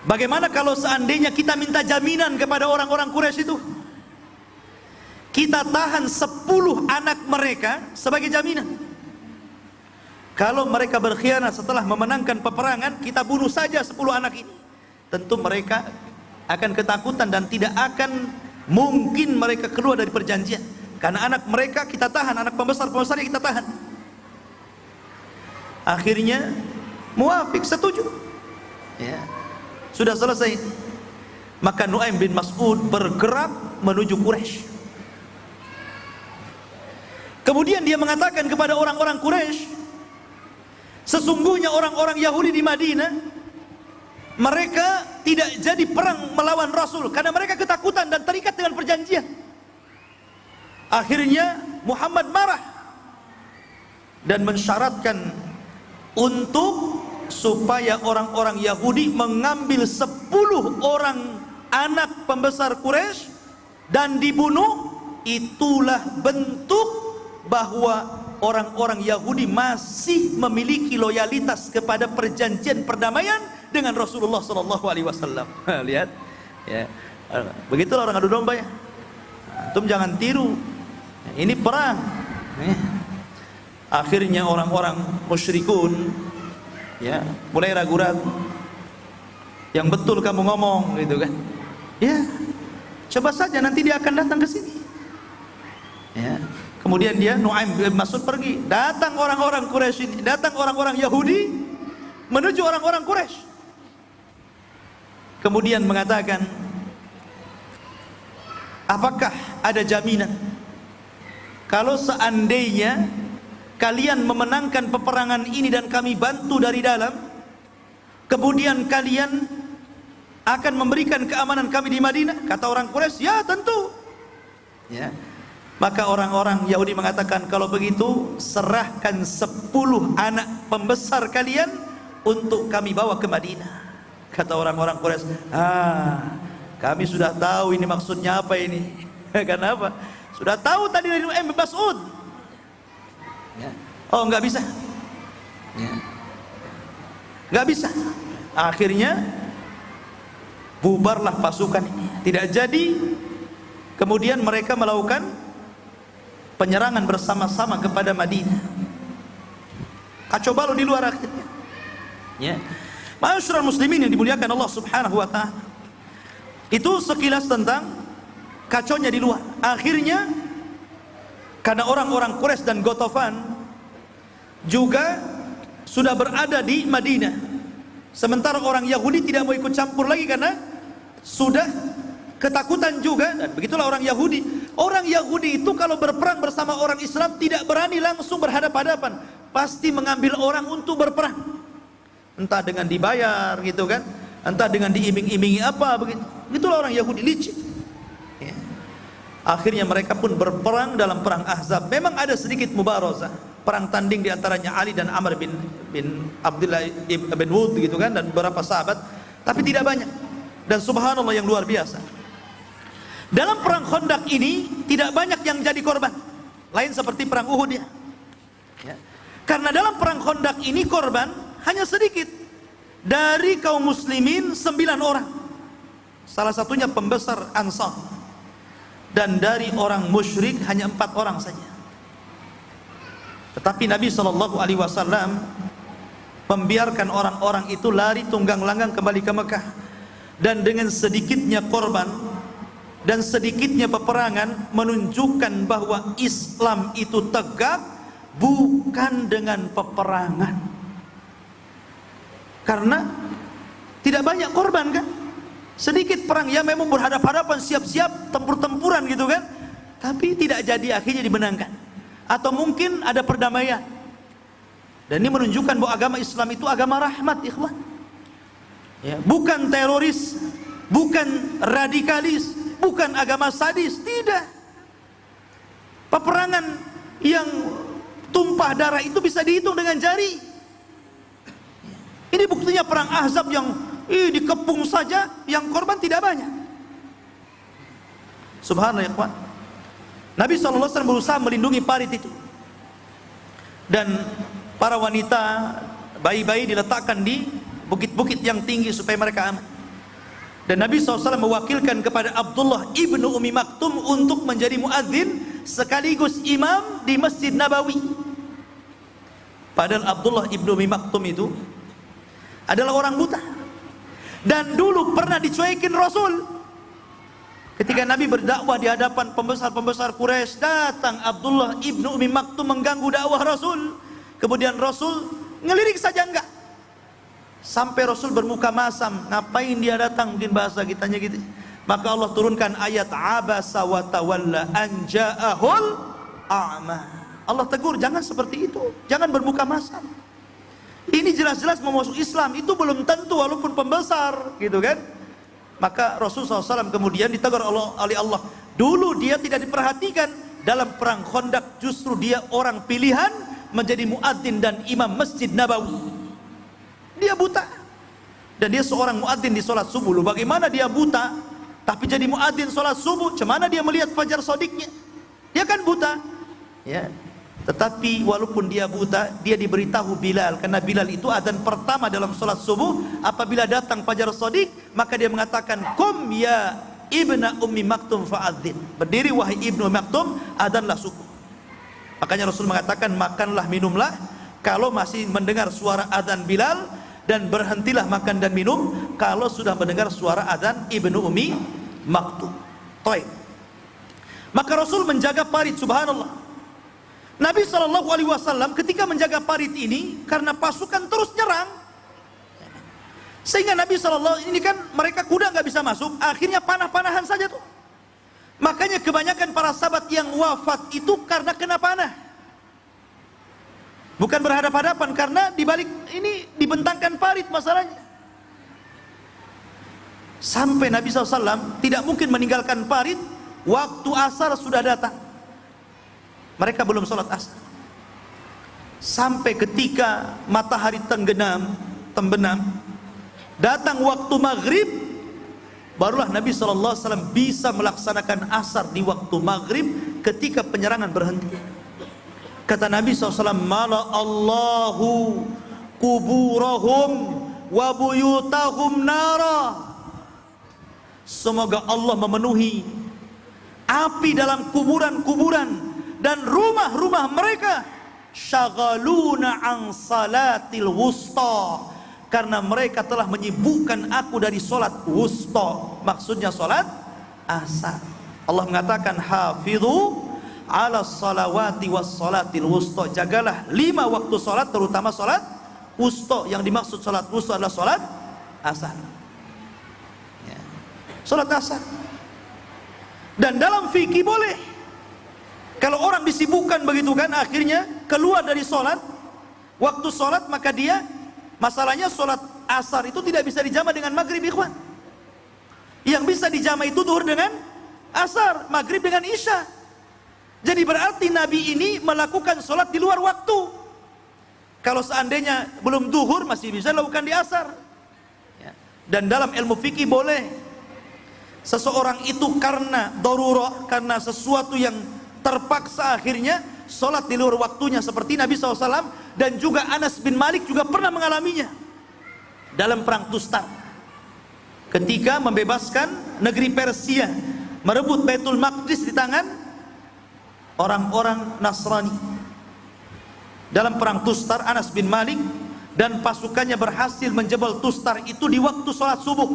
Bagaimana kalau seandainya kita minta jaminan kepada orang-orang Quraisy itu? Kita tahan 10 anak mereka sebagai jaminan. Kalau mereka berkhianat setelah memenangkan peperangan, kita bunuh saja 10 anak ini. Tentu mereka akan ketakutan dan tidak akan mungkin mereka keluar dari perjanjian. Karena anak mereka kita tahan, anak pembesar-pembesarnya kita tahan. Akhirnya muafik, setuju. Ya. Sudah selesai. Maka Nuaim bin Mas'ud bergerak menuju Quraisy. Kemudian dia mengatakan kepada orang-orang Quraisy, sesungguhnya orang-orang Yahudi di Madinah, mereka tidak jadi perang melawan Rasul karena mereka ketakutan dan terikat dengan perjanjian. Akhirnya Muhammad marah dan mensyaratkan untuk supaya orang-orang Yahudi mengambil 10 orang anak pembesar Quraisy dan dibunuh. Itulah bentuk bahwa orang-orang Yahudi masih memiliki loyalitas kepada perjanjian perdamaian dengan Rasulullah SAW. Lihat, ya, begitulah orang adu domba ya. Antum jangan tiru. Ini perang. Akhirnya orang-orang musyrikun, ya, mulai ragu-ragu. Yang betul kamu ngomong, gitu kan? Ya, coba saja nanti dia akan datang ke sini. Ya. Kemudian dia Nuaim bin Mas'ud pergi, datang orang-orang Quraisy ini, datang orang-orang Yahudi menuju orang-orang Quraisy. Kemudian mengatakan, apakah ada jaminan kalau seandainya kalian memenangkan peperangan ini dan kami bantu dari dalam, kemudian kalian akan memberikan keamanan kami di Madinah? Kata orang Quraisy, ya tentu. Ya. Maka orang-orang Yahudi mengatakan, kalau begitu serahkan 10 anak pembesar kalian untuk kami bawa ke Madinah. Kata orang-orang Quraisy, kami sudah tahu ini maksudnya apa ini. Kenapa? Sudah tahu tadi dari Nuaim bin Mas'ud. Ya. Oh, nggak bisa. Ya. Nggak bisa. Akhirnya bubarlah pasukan ini. Tidak jadi. Kemudian mereka melakukan penyerangan bersama-sama kepada Madinah. Kacau balau di luar akhirnya. Ya. Ma'asyiral muslimin yang dimuliakan Allah Subhanahu wa taala. Itu sekilas tentang kacaunya di luar. Akhirnya karena orang-orang Quraisy dan Ghatafan juga sudah berada di Madinah. Sementara orang Yahudi tidak mau ikut campur lagi karena sudah ketakutan juga. Dan begitulah orang Yahudi. Orang Yahudi itu kalau berperang bersama orang Islam tidak berani langsung berhadapan-hadapan, pasti mengambil orang untuk berperang, entah dengan dibayar gitu kan, entah dengan diiming-imingi apa begitu. Begitulah orang Yahudi licik. Ya. Akhirnya mereka pun berperang dalam perang Ahzab. Memang ada sedikit mubarazah, perang tanding di antaranya Ali dan Amr bin Abdullah bin Wud gitu kan, dan beberapa sahabat, tapi tidak banyak. Dan subhanallah yang luar biasa, dalam perang Khandaq ini tidak banyak yang jadi korban, lain seperti perang Uhud ya. Karena dalam perang Khandaq ini korban hanya sedikit. Dari kaum muslimin 9 orang. salah satunya pembesar Ansar, dan dari orang musyrik hanya 4 orang saja. Tetapi Nabi SAW membiarkan orang-orang itu lari tunggang langgang kembali ke Mekah, dan dengan sedikitnya korban dan sedikitnya peperangan menunjukkan bahwa Islam itu tegak bukan dengan peperangan. Karena tidak banyak korban kan, sedikit perang, ya memang berhadapan-hadapan, siap-siap tempur-tempuran gitu kan, tapi tidak jadi, akhirnya dimenangkan. Atau mungkin ada perdamaian. Dan ini menunjukkan bahwa agama Islam itu agama rahmat, ikhwan. Ya, bukan teroris, bukan radikalis, bukan agama sadis, tidak. Peperangan yang tumpah darah itu bisa dihitung dengan jari. Ini buktinya perang Ahzab yang dikepung saja, yang korban tidak banyak. Subhanallah, ikhwan. Nabi SAW berusaha melindungi parit itu, dan para wanita, bayi-bayi diletakkan di bukit-bukit yang tinggi supaya mereka aman. Dan Nabi SAW mewakilkan kepada Abdullah ibnu Ummi Maktum untuk menjadi muadzin sekaligus imam di Masjid Nabawi. Padahal Abdullah ibnu Ummi Maktum itu adalah orang buta, dan dulu pernah dicuekin Rasul. Ketika Nabi berdakwah di hadapan pembesar-pembesar Quraisy, datang Abdullah ibnu Ummi Maktum mengganggu dakwah Rasul. Kemudian Rasul ngelirik saja enggak, sampai Rasul bermuka masam. Ngapain dia datang, mungkin bahasa kitanya gitu. Maka Allah turunkan ayat abasa wa tawalla an ja'ahul a'ma. Allah tegur, jangan seperti itu, jangan bermuka masam. Ini jelas-jelas mau masuk Islam, itu belum tentu walaupun pembesar gitu kan. Maka Rasulullah SAW kemudian ditegur oleh Allah. Dulu dia tidak diperhatikan, dalam perang Khandaq justru dia orang pilihan menjadi muadzin dan imam Masjid Nabawi. Dia buta, dan dia seorang muadzin di sholat subuh. Loh, bagaimana dia buta tapi jadi muadzin sholat subuh? Cemana dia melihat fajar shodiknya? Dia kan buta, ya. Tetapi walaupun dia buta, dia diberitahu Bilal, karena Bilal itu adzan pertama dalam sholat subuh. Apabila datang fajar shodik, maka dia mengatakan, "Qum ya ibna Ummi Maktum fa'adzin." Berdiri wahai ibnu Ummi Maktum, adzanlah subuh. Makanya Rasul mengatakan, makanlah minumlah kalau masih mendengar suara adzan Bilal, dan berhentilah makan dan minum kalau sudah mendengar suara adzan ibnu Ummi Maktum. Taib. Maka Rasul menjaga parit, subhanallah. Nabi SAW ketika menjaga parit ini, karena pasukan terus nyerang, sehingga Nabi SAW ini kan mereka kuda nggak bisa masuk, akhirnya panah-panahan saja tuh. Makanya kebanyakan para sahabat yang wafat itu karena kena panah, bukan berhadapan-hadapan, karena dibalik ini dibentangkan parit masalahnya. Sampai Nabi SAW tidak mungkin meninggalkan parit, waktu asar sudah datang. Mereka belum sholat asar, sampai ketika matahari tembenam, datang waktu maghrib, barulah Nabi SAW bisa melaksanakan asar di waktu maghrib ketika penyerangan berhenti. Kata Nabi SAW, "Mala Allahu kuburahum wa buyutahum nara." Semoga Allah memenuhi api dalam kuburan-kuburan dan rumah-rumah mereka. Syagaluna an salatil wusta, karena mereka telah menyibukkan aku dari solat wusta, maksudnya solat asar. Allah mengatakan, hafidhu ala salawati was salatil wusta, jagalah 5 waktu solat, terutama solat wusta. Yang dimaksud solat wusta adalah solat asar, ya. Solat asar. Dan dalam fikih boleh, kalau orang disibukkan begitu kan, akhirnya keluar dari sholat, waktu sholat, maka dia, masalahnya sholat asar itu tidak bisa dijama dengan maghrib, ikhwan. Yang bisa dijama itu duhur dengan asar, maghrib dengan isya. Jadi berarti Nabi ini melakukan sholat di luar waktu. Kalau seandainya belum duhur, masih bisa lakukan di asar, ya. Dan dalam ilmu fikih boleh seseorang itu karena darurah, karena sesuatu yang terpaksa akhirnya sholat di luar waktunya, seperti Nabi SAW, dan juga Anas bin Malik juga pernah mengalaminya dalam perang Tustar. ketika membebaskan negeri Persia, merebut Baitul Maqdis di tangan orang-orang Nasrani. Dalam perang Tustar, Anas bin Malik dan pasukannya berhasil menjebol Tustar itu di waktu sholat subuh,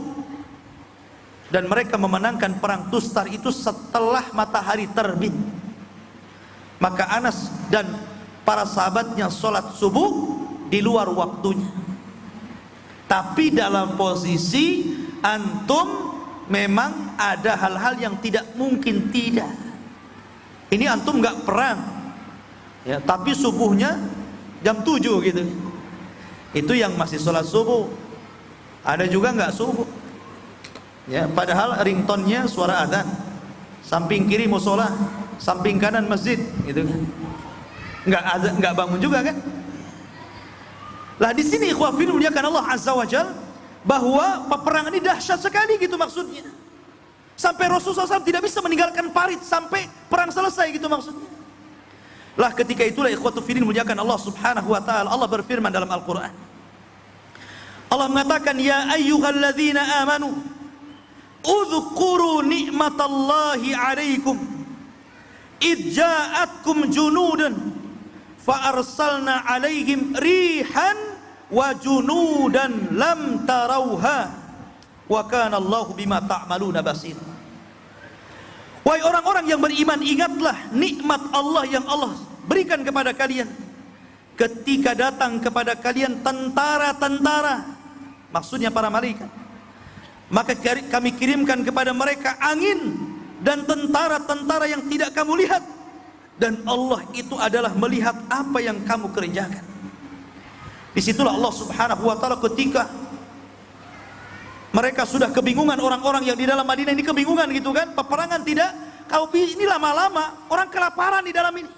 dan mereka memenangkan perang Tustar itu setelah matahari terbit. Maka Anas dan para sahabatnya sholat subuh di luar waktunya, tapi dalam posisi antum memang ada hal-hal yang tidak mungkin tidak. Ini antum nggak perang ya, tapi subuhnya jam 7 gitu, itu yang masih sholat subuh. Ada juga nggak subuh ya, padahal ringtone-nya suara adzan, samping kiri musola, samping kanan masjid gitu kan, nggak bangun juga kan. Lah di sini ikhwah fillah muliakan Allah azza wajal, bahwa peperangan ini dahsyat sekali gitu maksudnya, sampai Rasulullah SAW tidak bisa meninggalkan parit sampai perang selesai gitu maksudnya. Lah ketika itulah ikhwatu fillah muliakan Allah subhanahu wa ta'ala, Allah berfirman dalam Al-Quran, Allah mengatakan, ya ayyuhalladzina amanu udhkuru ni'matallahi alaikum idh ja'atkum junudan fa arsalna alaihim rihan wa junudan lam tarauha wa kana Allahu bima ta'maluna basir. Wahai orang-orang yang beriman, ingatlah nikmat Allah yang Allah berikan kepada kalian ketika datang kepada kalian tentara-tentara, maksudnya para malaikat, maka kami kirimkan kepada mereka angin dan tentara-tentara yang tidak kamu lihat, dan Allah itu adalah melihat apa yang kamu kerjakan. Disitulah Allah subhanahu wa ta'ala ketika mereka sudah kebingungan, orang-orang yang di dalam Madinah ini kebingungan gitu kan, peperangan tidak, kalau ini lama-lama orang kelaparan di dalam ini.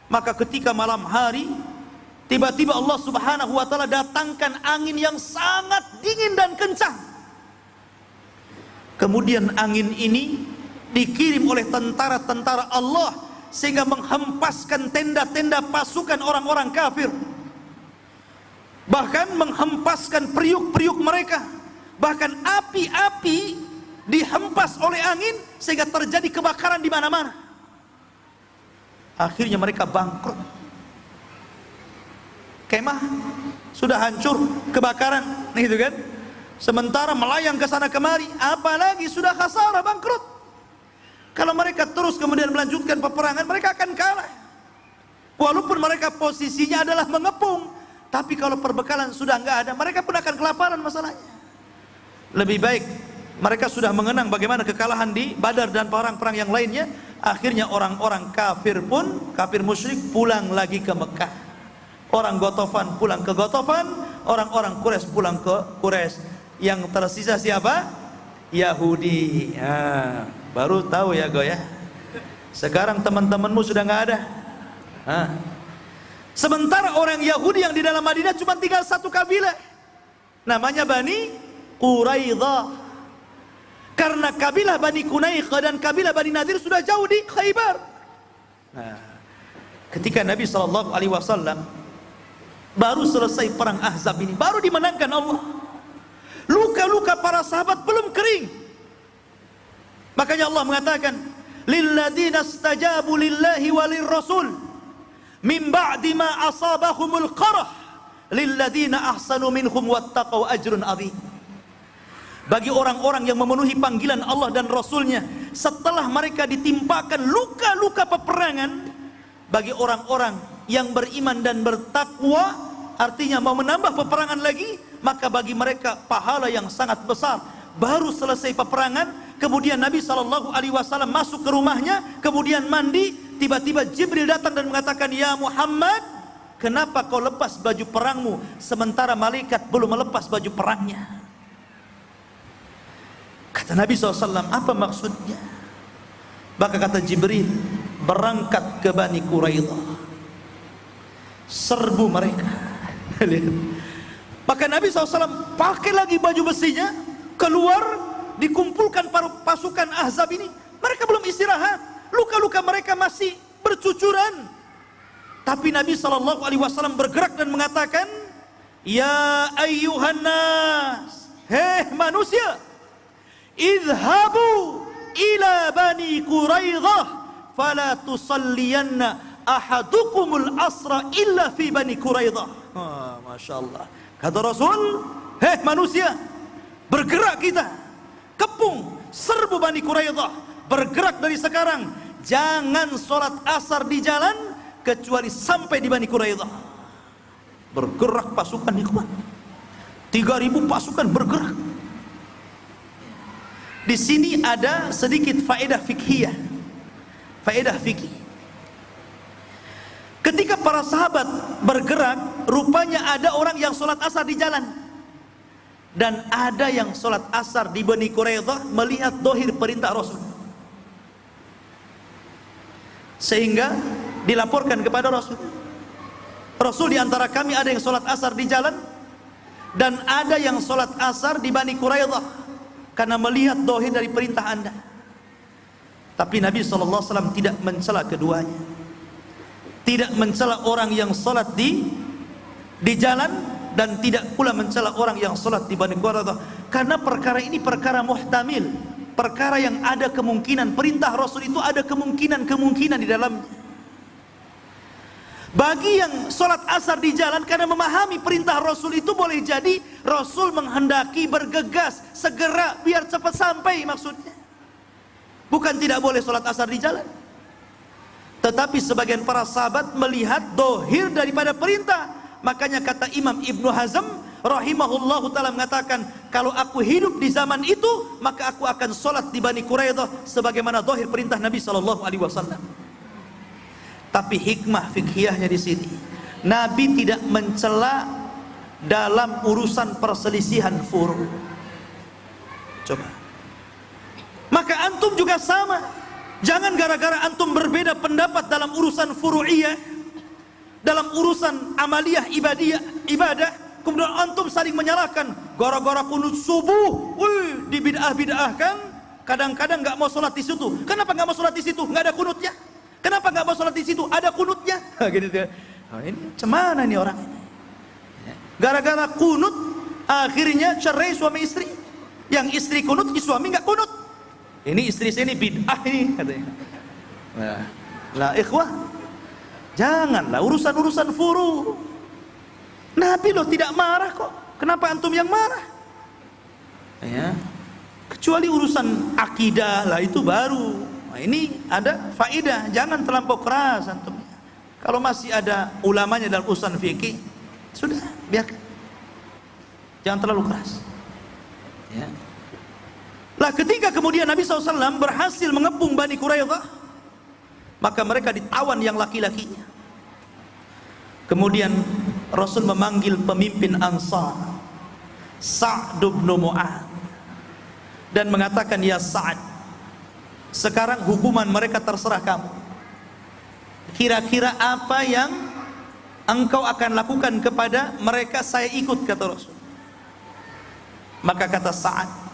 Maka ketika malam hari tiba-tiba Allah subhanahu wa ta'ala datangkan angin yang sangat dingin dan kencang. Kemudian angin ini dikirim oleh tentara-tentara Allah sehingga menghempaskan tenda-tenda pasukan orang-orang kafir, bahkan menghempaskan periuk-periuk mereka, bahkan api-api dihempas oleh angin sehingga terjadi kebakaran di mana-mana. Akhirnya mereka bangkrut, kemah sudah hancur, kebakaran gitu kan, sementara melayang ke sana kemari, apalagi sudah khasarah, bangkrut. Kalau mereka terus kemudian melanjutkan peperangan, mereka akan kalah. Walaupun mereka posisinya adalah mengepung, tapi kalau perbekalan sudah nggak ada, mereka pun akan kelaparan masalahnya. Lebih baik mereka sudah mengenang bagaimana kekalahan di Badar dan perang-perang yang lainnya. Akhirnya orang-orang kafir pun, kafir musyrik, pulang lagi ke Mekah. Orang Ghatafan pulang ke Ghatafan, orang-orang Quraisy pulang ke Quraisy. Yang tersisa siapa? Yahudi. Baru tahu ya go ya. Sekarang teman-temanmu sudah nggak ada. Sementara orang Yahudi yang di dalam Madinah cuma tinggal satu kabilah, namanya Bani Quraidah. Karena kabilah Bani Quraidah dan kabilah Bani Nadir sudah jauh di Khaybar. Ketika Nabi SAW baru selesai perang Ahzab ini, baru dimenangkan Allah, luka-luka para sahabat belum kering. Makanya Allah mengatakan, lilladzina istajabu lillahi walir rasul min ba'di ma asabahumul qarah lilladzina ahsanu minhum wattaqau ajrun adzim. Bagi orang-orang yang memenuhi panggilan Allah dan Rasulnya setelah mereka ditimpakan luka-luka peperangan, bagi orang-orang yang beriman dan bertakwa, artinya mau menambah peperangan lagi, maka bagi mereka pahala yang sangat besar. Baru selesai peperangan, kemudian Nabi SAW masuk ke rumahnya, kemudian mandi, tiba-tiba Jibril datang dan mengatakan, ya Muhammad, kenapa kau lepas baju perangmu sementara malaikat belum melepas baju perangnya? Kata Nabi SAW, apa maksudnya? Maka kata Jibril, berangkat ke Bani Quraidah, serbu mereka. Maka Nabi SAW pakai lagi baju besinya, keluar, dikumpulkan para pasukan Ahzab ini. Mereka belum istirahat, luka-luka mereka masih bercucuran. Tapi Nabi SAW bergerak dan mengatakan, ya ayyuhan nas, hei manusia, idhabu ila Bani Quraidah fala tusalliyanna ahadukumul asra illa fi Bani Quraidah. Masya Allah. Kata Rasul, hei manusia, bergerak kita, kepung, serbu Bani Quraidah, bergerak dari sekarang, jangan sholat asar di jalan kecuali sampai di Bani Quraidah. Bergerak pasukan ikhwan, 3.000 pasukan bergerak. Di sini ada sedikit faedah fikhiyah, faedah fikih. Ketika para sahabat bergerak, rupanya ada orang yang sholat asar di jalan, dan ada yang sholat asar di Bani Quraidah melihat dohir perintah Rasul, sehingga dilaporkan kepada Rasul. Rasul, di antara kami ada yang sholat asar di jalan dan ada yang sholat asar di Bani Quraidah karena melihat dohir dari perintah anda. Tapi Nabi SAW tidak mencela keduanya, tidak mencela orang yang sholat di jalan dan tidak pula mencela orang yang sholat di Bani Quraidah, karena perkara ini perkara muhtamil, perkara yang ada kemungkinan. Perintah Rasul itu ada kemungkinan di dalamnya. Bagi yang sholat asar di jalan, karena memahami perintah Rasul itu, boleh jadi Rasul menghendaki bergegas segera biar cepat sampai maksudnya. Bukan tidak boleh sholat asar di jalan, tetapi sebagian para sahabat melihat dohir daripada perintah. Makanya kata Imam Ibnu Hazm rahimahullahu ta'ala mengatakan, kalau aku hidup di zaman itu, maka aku akan sholat di Bani Quraidah sebagaimana dohir perintah Nabi SAW. Tapi hikmah fikhiyahnya di sini, Nabi tidak mencela dalam urusan perselisihan furu'. Coba. Maka antum juga sama. Jangan gara-gara antum berbeda pendapat dalam urusan furu'iyah, dalam urusan amaliyah ibadah, kemudian antum saling menyalahkan. Gara-gara kunut subuh, di bid'ah-bid'ahkan, kadang-kadang nggak mau sholat di situ. Kenapa nggak mau sholat di situ? Nggak ada kunutnya. Kenapa nggak mau sholat di situ? Ada kunutnya. Gini dia. Ini cemana nih orang ini? Gara-gara kunut, akhirnya cerai suami istri. Yang istri kunut, suami nggak kunut. Ini istri saya ini bid'ah ini, katanya. Nah, ikhwah, janganlah urusan-urusan furu. Nabi loh tidak marah kok. Kenapa antum yang marah? Ya, kecuali urusan akidah lah, itu baru. Nah, ini ada faedah, jangan terlampau keras antum. Kalau masih ada ulamanya dalam urusan fikih, sudah biarkan, jangan terlalu keras. Ya. Lah ketika kemudian Nabi SAW berhasil mengepung Bani Quraidah, maka mereka ditawan yang laki-lakinya. Kemudian Rasul memanggil pemimpin Ansar, Sa'd bin Mu'adz, dan mengatakan, ya Sa'd, sekarang hukuman mereka terserah kamu. Kira-kira apa yang engkau akan lakukan kepada mereka? Saya ikut, kata Rasul. Maka kata Sa'ad,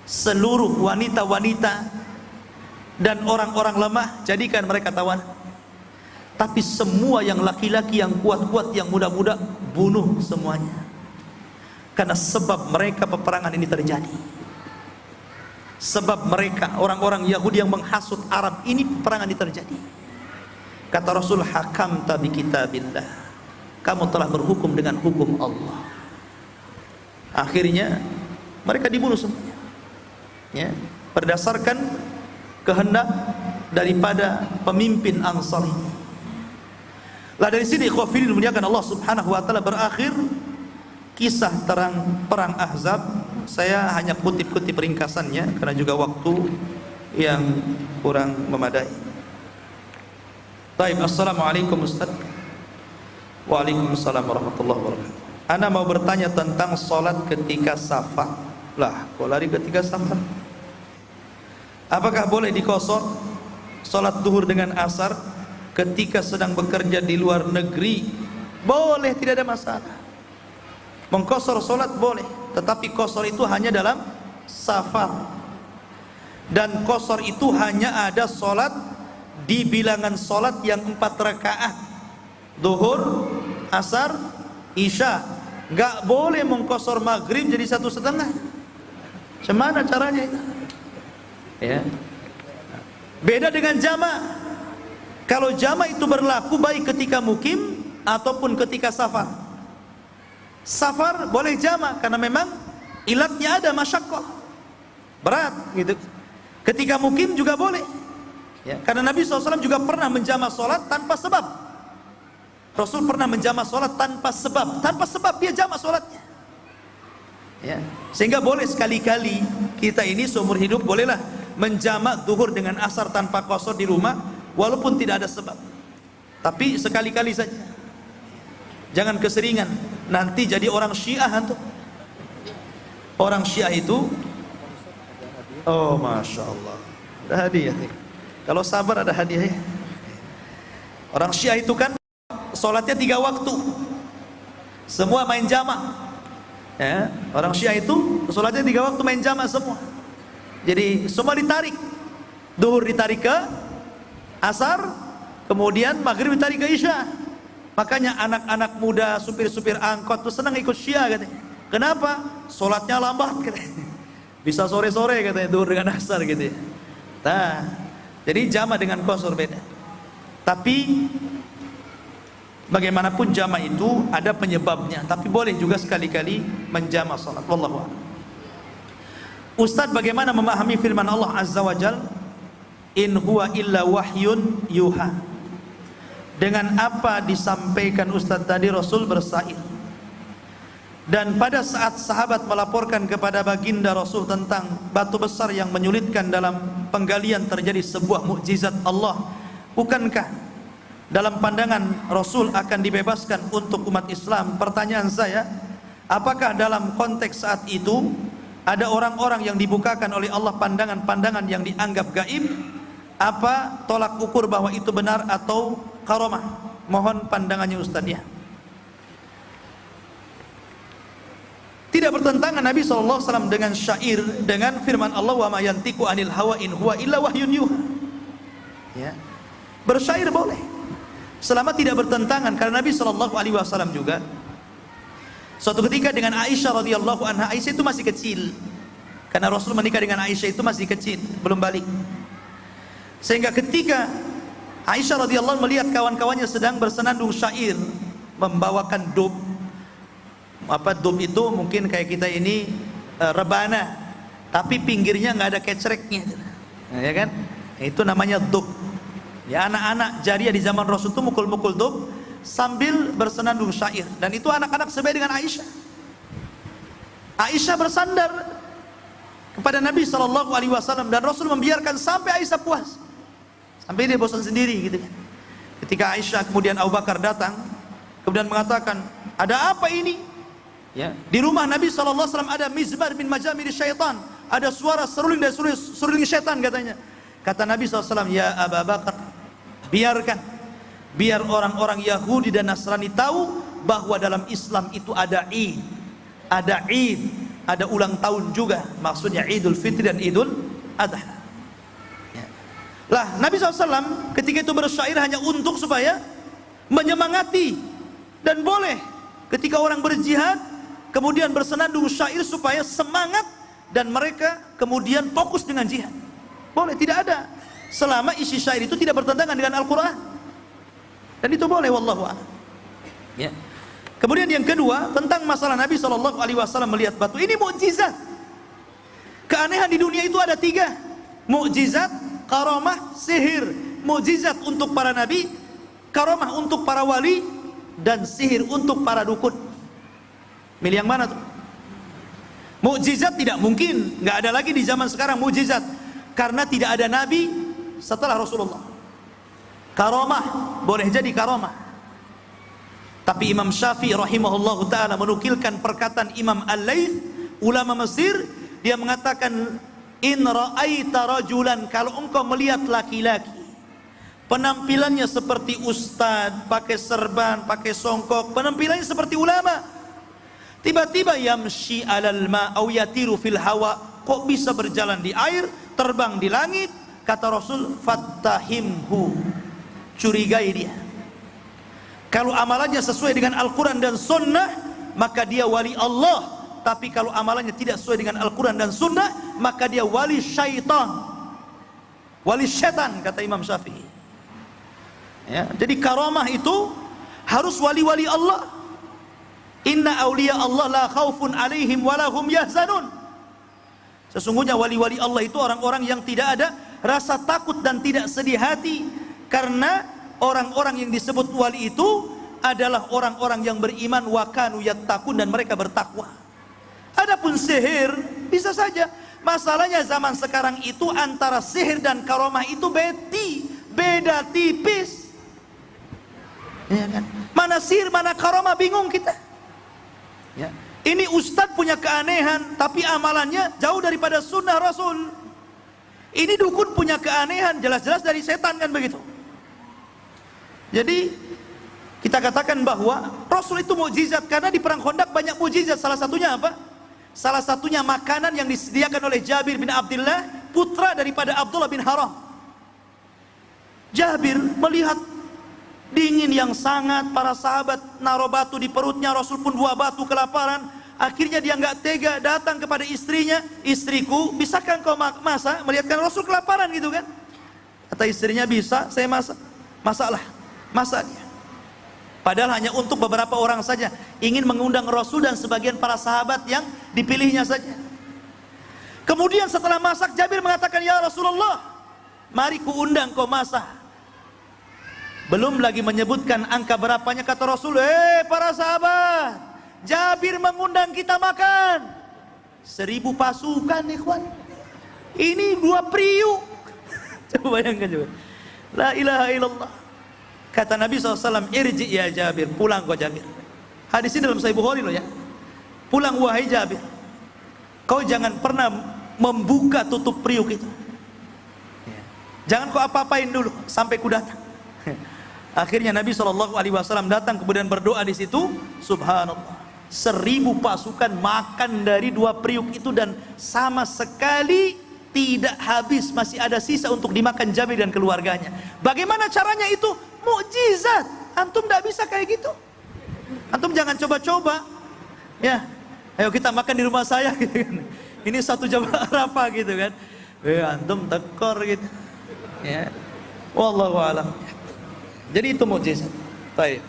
seluruh wanita-wanita dan orang-orang lemah jadikan mereka tawanan, tapi semua yang laki-laki, yang kuat-kuat, yang muda-muda, bunuh semuanya. Karena sebab mereka peperangan ini terjadi, sebab mereka orang-orang Yahudi yang menghasut Arab ini peperangan ini terjadi. Kata Rasul, hakamta bi kitabillah, kamu telah berhukum dengan hukum Allah. Akhirnya mereka dibunuh semuanya, ya, berdasarkan kehendak daripada pemimpin Ansar ini. Lah dari sini ikhwafidin dimuliakan Allah Subhanahu wa taala, berakhir kisah terang perang Ahzab. Saya hanya kutip-kutip ringkasannya karena juga waktu yang kurang memadai. Baik, assalamualaikum Ustaz. Waalaikumsalam warahmatullahi wabarakatuh. Ana mau bertanya tentang sholat ketika safar. Lah, kok lari ketika safar? Apakah boleh dikosor sholat duhur dengan asar ketika sedang bekerja di luar negeri? Boleh, tidak ada masalah. Mengkosor sholat boleh, tetapi kosor itu hanya dalam safar. Dan kosor itu hanya ada sholat di bilangan sholat yang 4 rakaat, duhur, asar, isya. Nggak boleh mengqasar maghrib jadi 1,5. Gimana caranya itu? Ya. Beda dengan jama'. Kalau jama' itu berlaku baik ketika mukim ataupun ketika safar. Safar boleh jama' karena memang ilatnya ada, masyaqqah, berat gitu. Ketika mukim juga boleh, ya, karena Nabi SAW juga pernah menjama' sholat tanpa sebab. Rasul pernah menjama' sholat tanpa sebab dia jama' sholatnya, ya. Sehingga boleh sekali-kali kita ini seumur hidup bolehlah menjama' zuhur dengan asar tanpa qasar di rumah, walaupun tidak ada sebab. Tapi sekali-kali saja, jangan keseringan, nanti jadi orang Syiah antum. Orang Syiah itu, oh masya Allah, ada hadiah. Kalau sabar ada hadiah ya. Orang Syiah itu kan sholatnya 3 waktu, semua main jama', ya. Orang Syiah itu sholatnya 3 waktu main jama' semua. Jadi semua ditarik, duhur ditarik ke asar, kemudian maghrib ditarik ke isya. Makanya anak-anak muda, supir-supir angkot tuh senang ikut Syiah katanya. Kenapa? Sholatnya lambat katanya. Bisa sore-sore katanya, duhur dengan asar gitu ya. Nah, jadi jama' dengan qasar beda. Tapi bagaimanapun jama' itu ada penyebabnya, tapi boleh juga sekali-kali menjama' salat. Wallahu a'lam. Ustaz, bagaimana memahami firman Allah Azza wa Jal, in huwa illa wahyun yuha? Dengan apa disampaikan Ustaz tadi Rasul bersair, dan pada saat sahabat melaporkan kepada baginda Rasul tentang batu besar yang menyulitkan dalam penggalian terjadi sebuah mukjizat Allah, bukankah dalam pandangan Rasul akan dibebaskan untuk umat Islam? Pertanyaan saya, apakah dalam konteks saat itu ada orang-orang yang dibukakan oleh Allah pandangan-pandangan yang dianggap gaib? Apa tolak ukur bahwa itu benar atau karamah? Mohon pandangannya Ustaz ya. Tidak bertentangan Nabi SAW dengan syair, dengan firman Allah, wa ma yantiqu anil hawa in huwa illa wahyun yuha. Ya. Bersyair boleh, selama tidak bertentangan, karena Nabi SAW juga suatu ketika dengan Aisyah radhiyallahu anha, Aisyah itu masih kecil, karena Rasul menikah dengan Aisyah itu masih kecil, belum balik. Sehingga ketika Aisyah radhiyallahu melihat kawan-kawannya sedang bersenandung syair, membawakan dub. Apa dub itu? Mungkin kayak kita ini rebana, tapi pinggirnya nggak ada kecreknya, ya kan? Itu namanya dub. Ya, anak-anak jariah di zaman Rasul itu mukul-mukul dub sambil bersenandung syair, dan itu anak-anak sebaya dengan Aisyah. Aisyah bersandar kepada Nabi SAW, dan Rasul membiarkan sampai Aisyah puas, sampai dia bosan sendiri gitu kan. Ketika Aisyah, kemudian Abu Bakar datang, kemudian mengatakan, ada apa ini? Ya, di rumah Nabi SAW ada mizmar min majamir syaitan, ada suara seruling dari seruling syaitan katanya. Kata Nabi SAW, ya Abu Bakar, biar orang-orang Yahudi dan Nasrani tahu bahwa dalam Islam itu ada Id, ada ulang tahun juga, maksudnya Idul Fitri dan Idul Adha. Ya. Lah Nabi SAW ketika itu bersyair hanya untuk supaya menyemangati, dan boleh ketika orang berjihad kemudian bersenandung syair supaya semangat dan mereka kemudian fokus dengan jihad. Boleh, tidak ada, selama isi syair itu tidak bertentangan dengan Al-Quran, dan itu boleh, wallahu a'lam. Ya. Kemudian yang kedua, tentang masalah Nabi SAW melihat batu, ini mukjizat. Keanehan di dunia itu ada 3: mukjizat, karamah, sihir. Mukjizat untuk para nabi, karamah untuk para wali, dan sihir untuk para dukun. Milih yang mana tuh? Mukjizat tidak mungkin, nggak ada lagi di zaman sekarang mukjizat, karena tidak ada nabi setelah Rasulullah. Karamah boleh jadi karamah. Tapi Imam Syafi'i rahimahullahu ta'ala menukilkan perkataan Imam Al-Laits, ulama Mesir. Dia mengatakan, in ra'aita rajulan, kalau engkau melihat laki-laki penampilannya seperti ustad, pakai serban, pakai songkok, penampilannya seperti ulama, tiba-tiba yamshi alal ma' au yatiru fil hawa, kok bisa berjalan di air, terbang di langit? Kata Rasul, fattahimhu, curigai dia. Kalau amalannya sesuai dengan Al-Quran dan Sunnah, maka dia wali Allah. Tapi kalau amalannya tidak sesuai dengan Al-Quran dan Sunnah, maka dia wali syaitan, wali syaitan, kata Imam Syafi'i. Ya, jadi karamah itu harus wali-wali Allah. Inna awliya Allah la khaufun alaihim walahum yahzanun. Sesungguhnya wali-wali Allah itu orang-orang yang tidak ada rasa takut dan tidak sedih hati, karena orang-orang yang disebut wali itu adalah orang-orang yang beriman, wa kanu yattaqun, dan mereka bertakwa. Adapun sihir bisa saja. Masalahnya zaman sekarang itu antara sihir dan karamah itu beda tipis. Ya kan? Mana sihir, mana karamah, bingung kita. Ya. Ini ustadz punya keanehan, tapi amalannya jauh daripada sunnah Rasul. Ini dukun punya keanehan, jelas-jelas dari setan, kan begitu. Jadi kita katakan bahwa Rasul itu mukjizat, karena di perang Khandaq banyak mukjizat. Salah satunya apa? Salah satunya makanan yang disediakan oleh Jabir bin Abdullah, putra daripada Abdullah bin Haram. Jabir melihat dingin yang sangat, para sahabat naruh batu di perutnya, Rasul pun buah batu kelaparan. Akhirnya dia nggak tega, datang kepada istrinya, istriku, bisakah engkau masak? Melihatkan Rasul kelaparan gitu kan. Kata istrinya, bisa, saya masak. Masaklah, masak dia. Padahal hanya untuk beberapa orang saja, ingin mengundang Rasul dan sebagian para sahabat yang dipilihnya saja. Kemudian setelah masak, Jabir mengatakan, ya Rasulullah, mari ku undang kau masak. Belum lagi menyebutkan angka berapanya, kata Rasul, para sahabat, Jabir mengundang kita makan 1000 pasukan, ikhwan. Ini 2 priuk. Coba bayangkan coba. La ilaha illallah. Kata Nabi SAW, irji ya Jabir, pulang kau Jabir. Hadis ini dalam Sahih Bukhari loh ya. Pulang wahai Jabir, kau jangan pernah membuka tutup priuk itu. Jangan kau apa-apain dulu sampai ku datang. Akhirnya Nabi SAW datang, kemudian berdoa di situ. Subhanallah, 1000 pasukan makan dari 2 priuk itu, dan sama sekali tidak habis, masih ada sisa untuk dimakan Jabir dan keluarganya. Bagaimana caranya itu? Mukjizat. Antum tidak bisa kayak gitu. Antum jangan coba-coba. Ya, ayo kita makan di rumah saya gitu kan. Ini 1 Jabal Arafah gitu kan. Antum tekor gitu. Ya. Wallahu a'lam. Jadi itu mukjizat. Baik.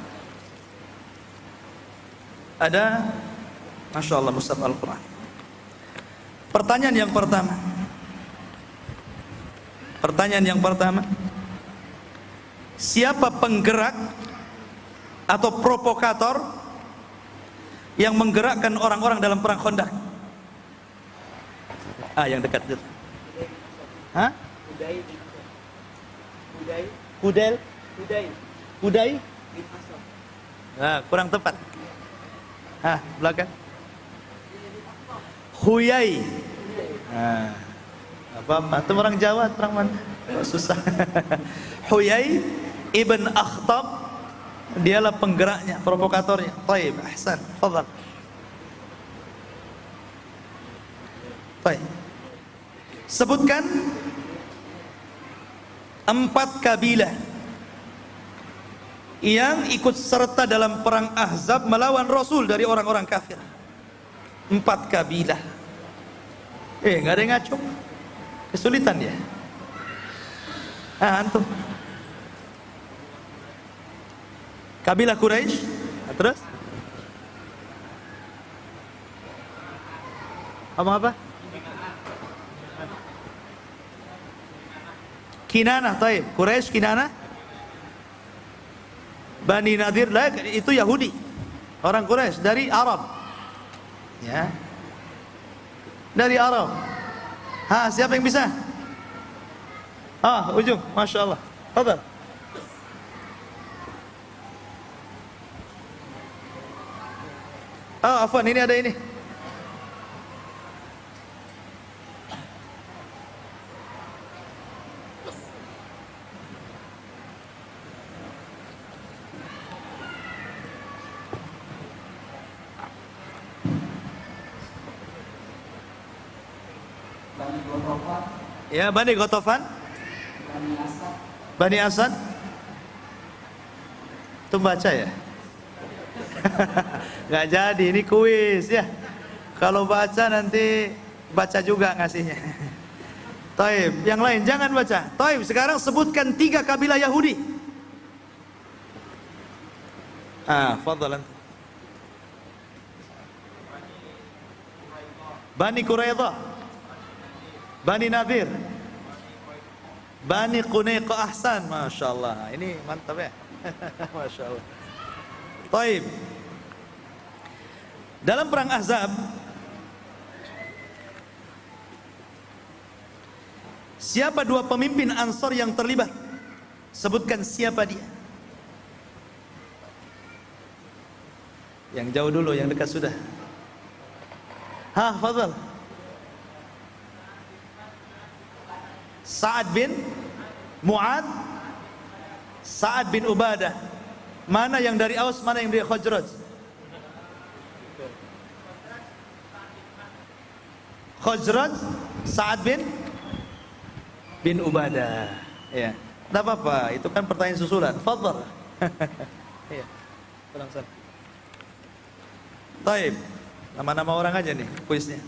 Ada, Masya Allah, Mushaf Al-Quran. Pertanyaan yang pertama. Siapa penggerak atau provokator yang menggerakkan orang-orang dalam perang Khandaq? Yang dekat itu. Hudai? Kurang tepat. Belakang. Huyai. Apa? Itu orang Jawa, orang mana? Susah. Huyai ibn Akhtab, dialah penggeraknya, provokatornya. Baik, ahsan, fadhal. Baik. Sebutkan 4 kabilah yang ikut serta dalam perang Ahzab melawan Rasul dari orang-orang kafir. 4 kabilah. Nggak ada yang ngacung. Kesulitan ya. Antum. Kabilah Quraisy. Terus? Apa? Kinanah, taib. Quraisy, Kinanah. Bani Nadir lah, itu Yahudi. Orang Quraisy dari Arab. Ya. Dari Arab. Siapa yang bisa? Ujung, Masya Allah. Fadhal. Afwan, ini ada ini. Ya, Bani Ghatafan, Bani Asad. Itu baca ya? Nggak jadi, ini kuis ya. Kalau baca nanti baca juga ngasihnya. Taib, yang lain jangan baca. Taib, sekarang sebutkan 3 kabilah Yahudi. Fadhalan. Bani Quraidah, Bani Nadir, Bani Qunaiqah. Ahsan, Masya Allah. Ini mantap ya. Masya Allah. Taib. Dalam perang Ahzab, siapa 2 pemimpin Ansar yang terlibat? Sebutkan siapa dia. Yang jauh dulu, yang dekat sudah. Fadhal. Sa'ad bin Mu'ad, Sa'ad bin Ubadah. Mana yang dari Aus, mana yang dari Khazraj? Khazraj, Sa'ad bin Ubadah. Ya, tidak apa-apa, itu kan pertanyaan susulan. Fadhal. Iya, pulang sana. Taib, nama-nama orang aja nih kuisnya.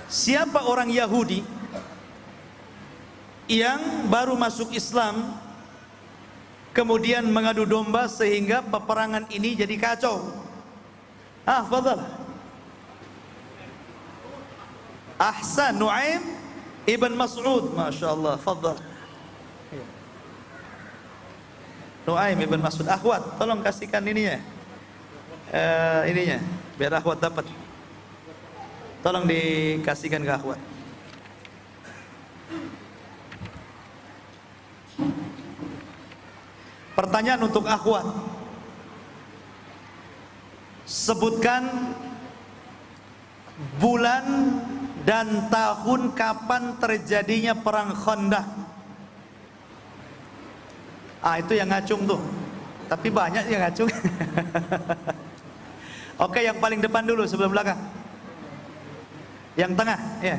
Siapa orang Yahudi yang baru masuk Islam kemudian mengadu domba sehingga peperangan ini jadi kacau? Fadhal. Ahsan, Nu'aim Ibn Mas'ud. Masya Allah, fadhal. Nu'aim Ibn Mas'ud. Akhwat, tolong kasihkan ininya, biar akhwat dapat. Tolong dikasihkan ke akhwat. Pertanyaan untuk akhwat. Sebutkan bulan dan tahun kapan terjadinya perang Khandaq. Itu yang ngacung tuh. Tapi banyak yang ngacung. Oke, yang paling depan dulu sebelum belakang. Yang tengah, ya.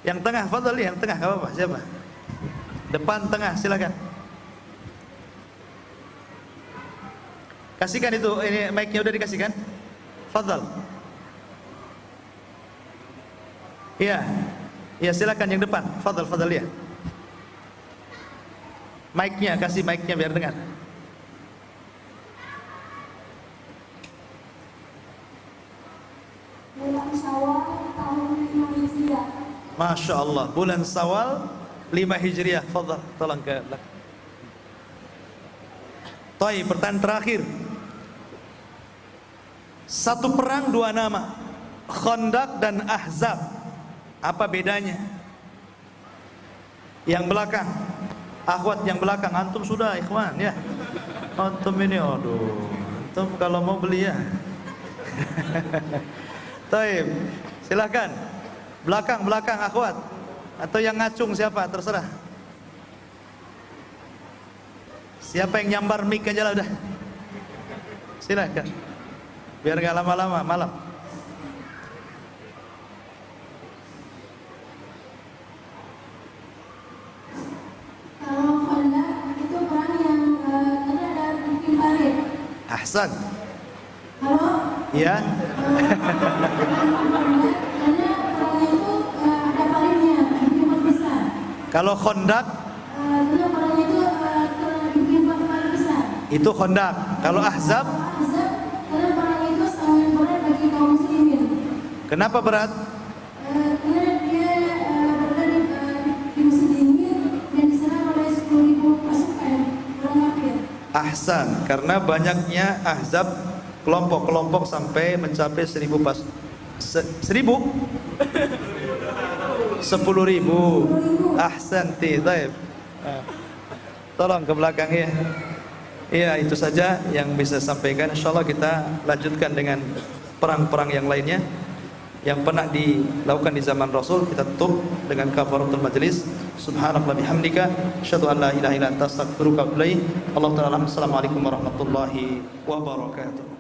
Yang tengah, fadhal, yang tengah, enggak apa-apa, siapa? Depan, tengah, silakan. Kasihkan itu, ini mic-nya udah dikasihkan? Fadhal. Iya. Ya, silakan yang depan. Fadhal, fadhal ya. Mic-nya, kasih mic-nya biar dengar. Bulan Syawal tahun 5 Hijriah. Masya Allah, bulan Syawal 5 Hijriah. Fadhal, tolong ke belakang. Taib, pertanyaan terakhir. Satu perang 2 nama, Khandaq dan Ahzab. Apa bedanya? Yang belakang, akhwat yang belakang, antum sudah ikhwan ya. Antum ini, aduh, antum kalau mau beli ya. Taib, silakan. Belakang akhwat. Atau yang ngacung siapa, terserah. Siapa yang nyambar mic aja lah udah. Silakan. Biar gak lama-lama malam. Kalau Khandaq itu perang yang ada bikin parit. Ahsan. Kalau Ya. karena perangnya itu ada paritnya, bikin besar. Kalau Khandaq Karena perangnya itu bikin parit besar. itu Khandaq. Kalau Ahzab, Ahzab, karena perangnya itu sangat berat bagi kaum muslimin. kenapa berat? Karena dia berada di musim dingin dan diserang oleh 10.000 pasukan orang kafir. Ahsan, karena banyaknya Ahzab, kelompok-kelompok sampai mencapai 10.000 10.000? 10.000. Ahsan, taib. Tolong ke belakang ya. Iya, itu saja yang bisa sampaikan. Insyaallah kita lanjutkan dengan perang-perang yang lainnya yang pernah dilakukan di zaman Rasul. Kita tutup dengan kafaratul majlis. Subhanallah bihamdika, asyhadu an la ilaha illa anta, astaghfiruka wa atubu ilaik. Allah taala. Assalamualaikum warahmatullahi wabarakatuh.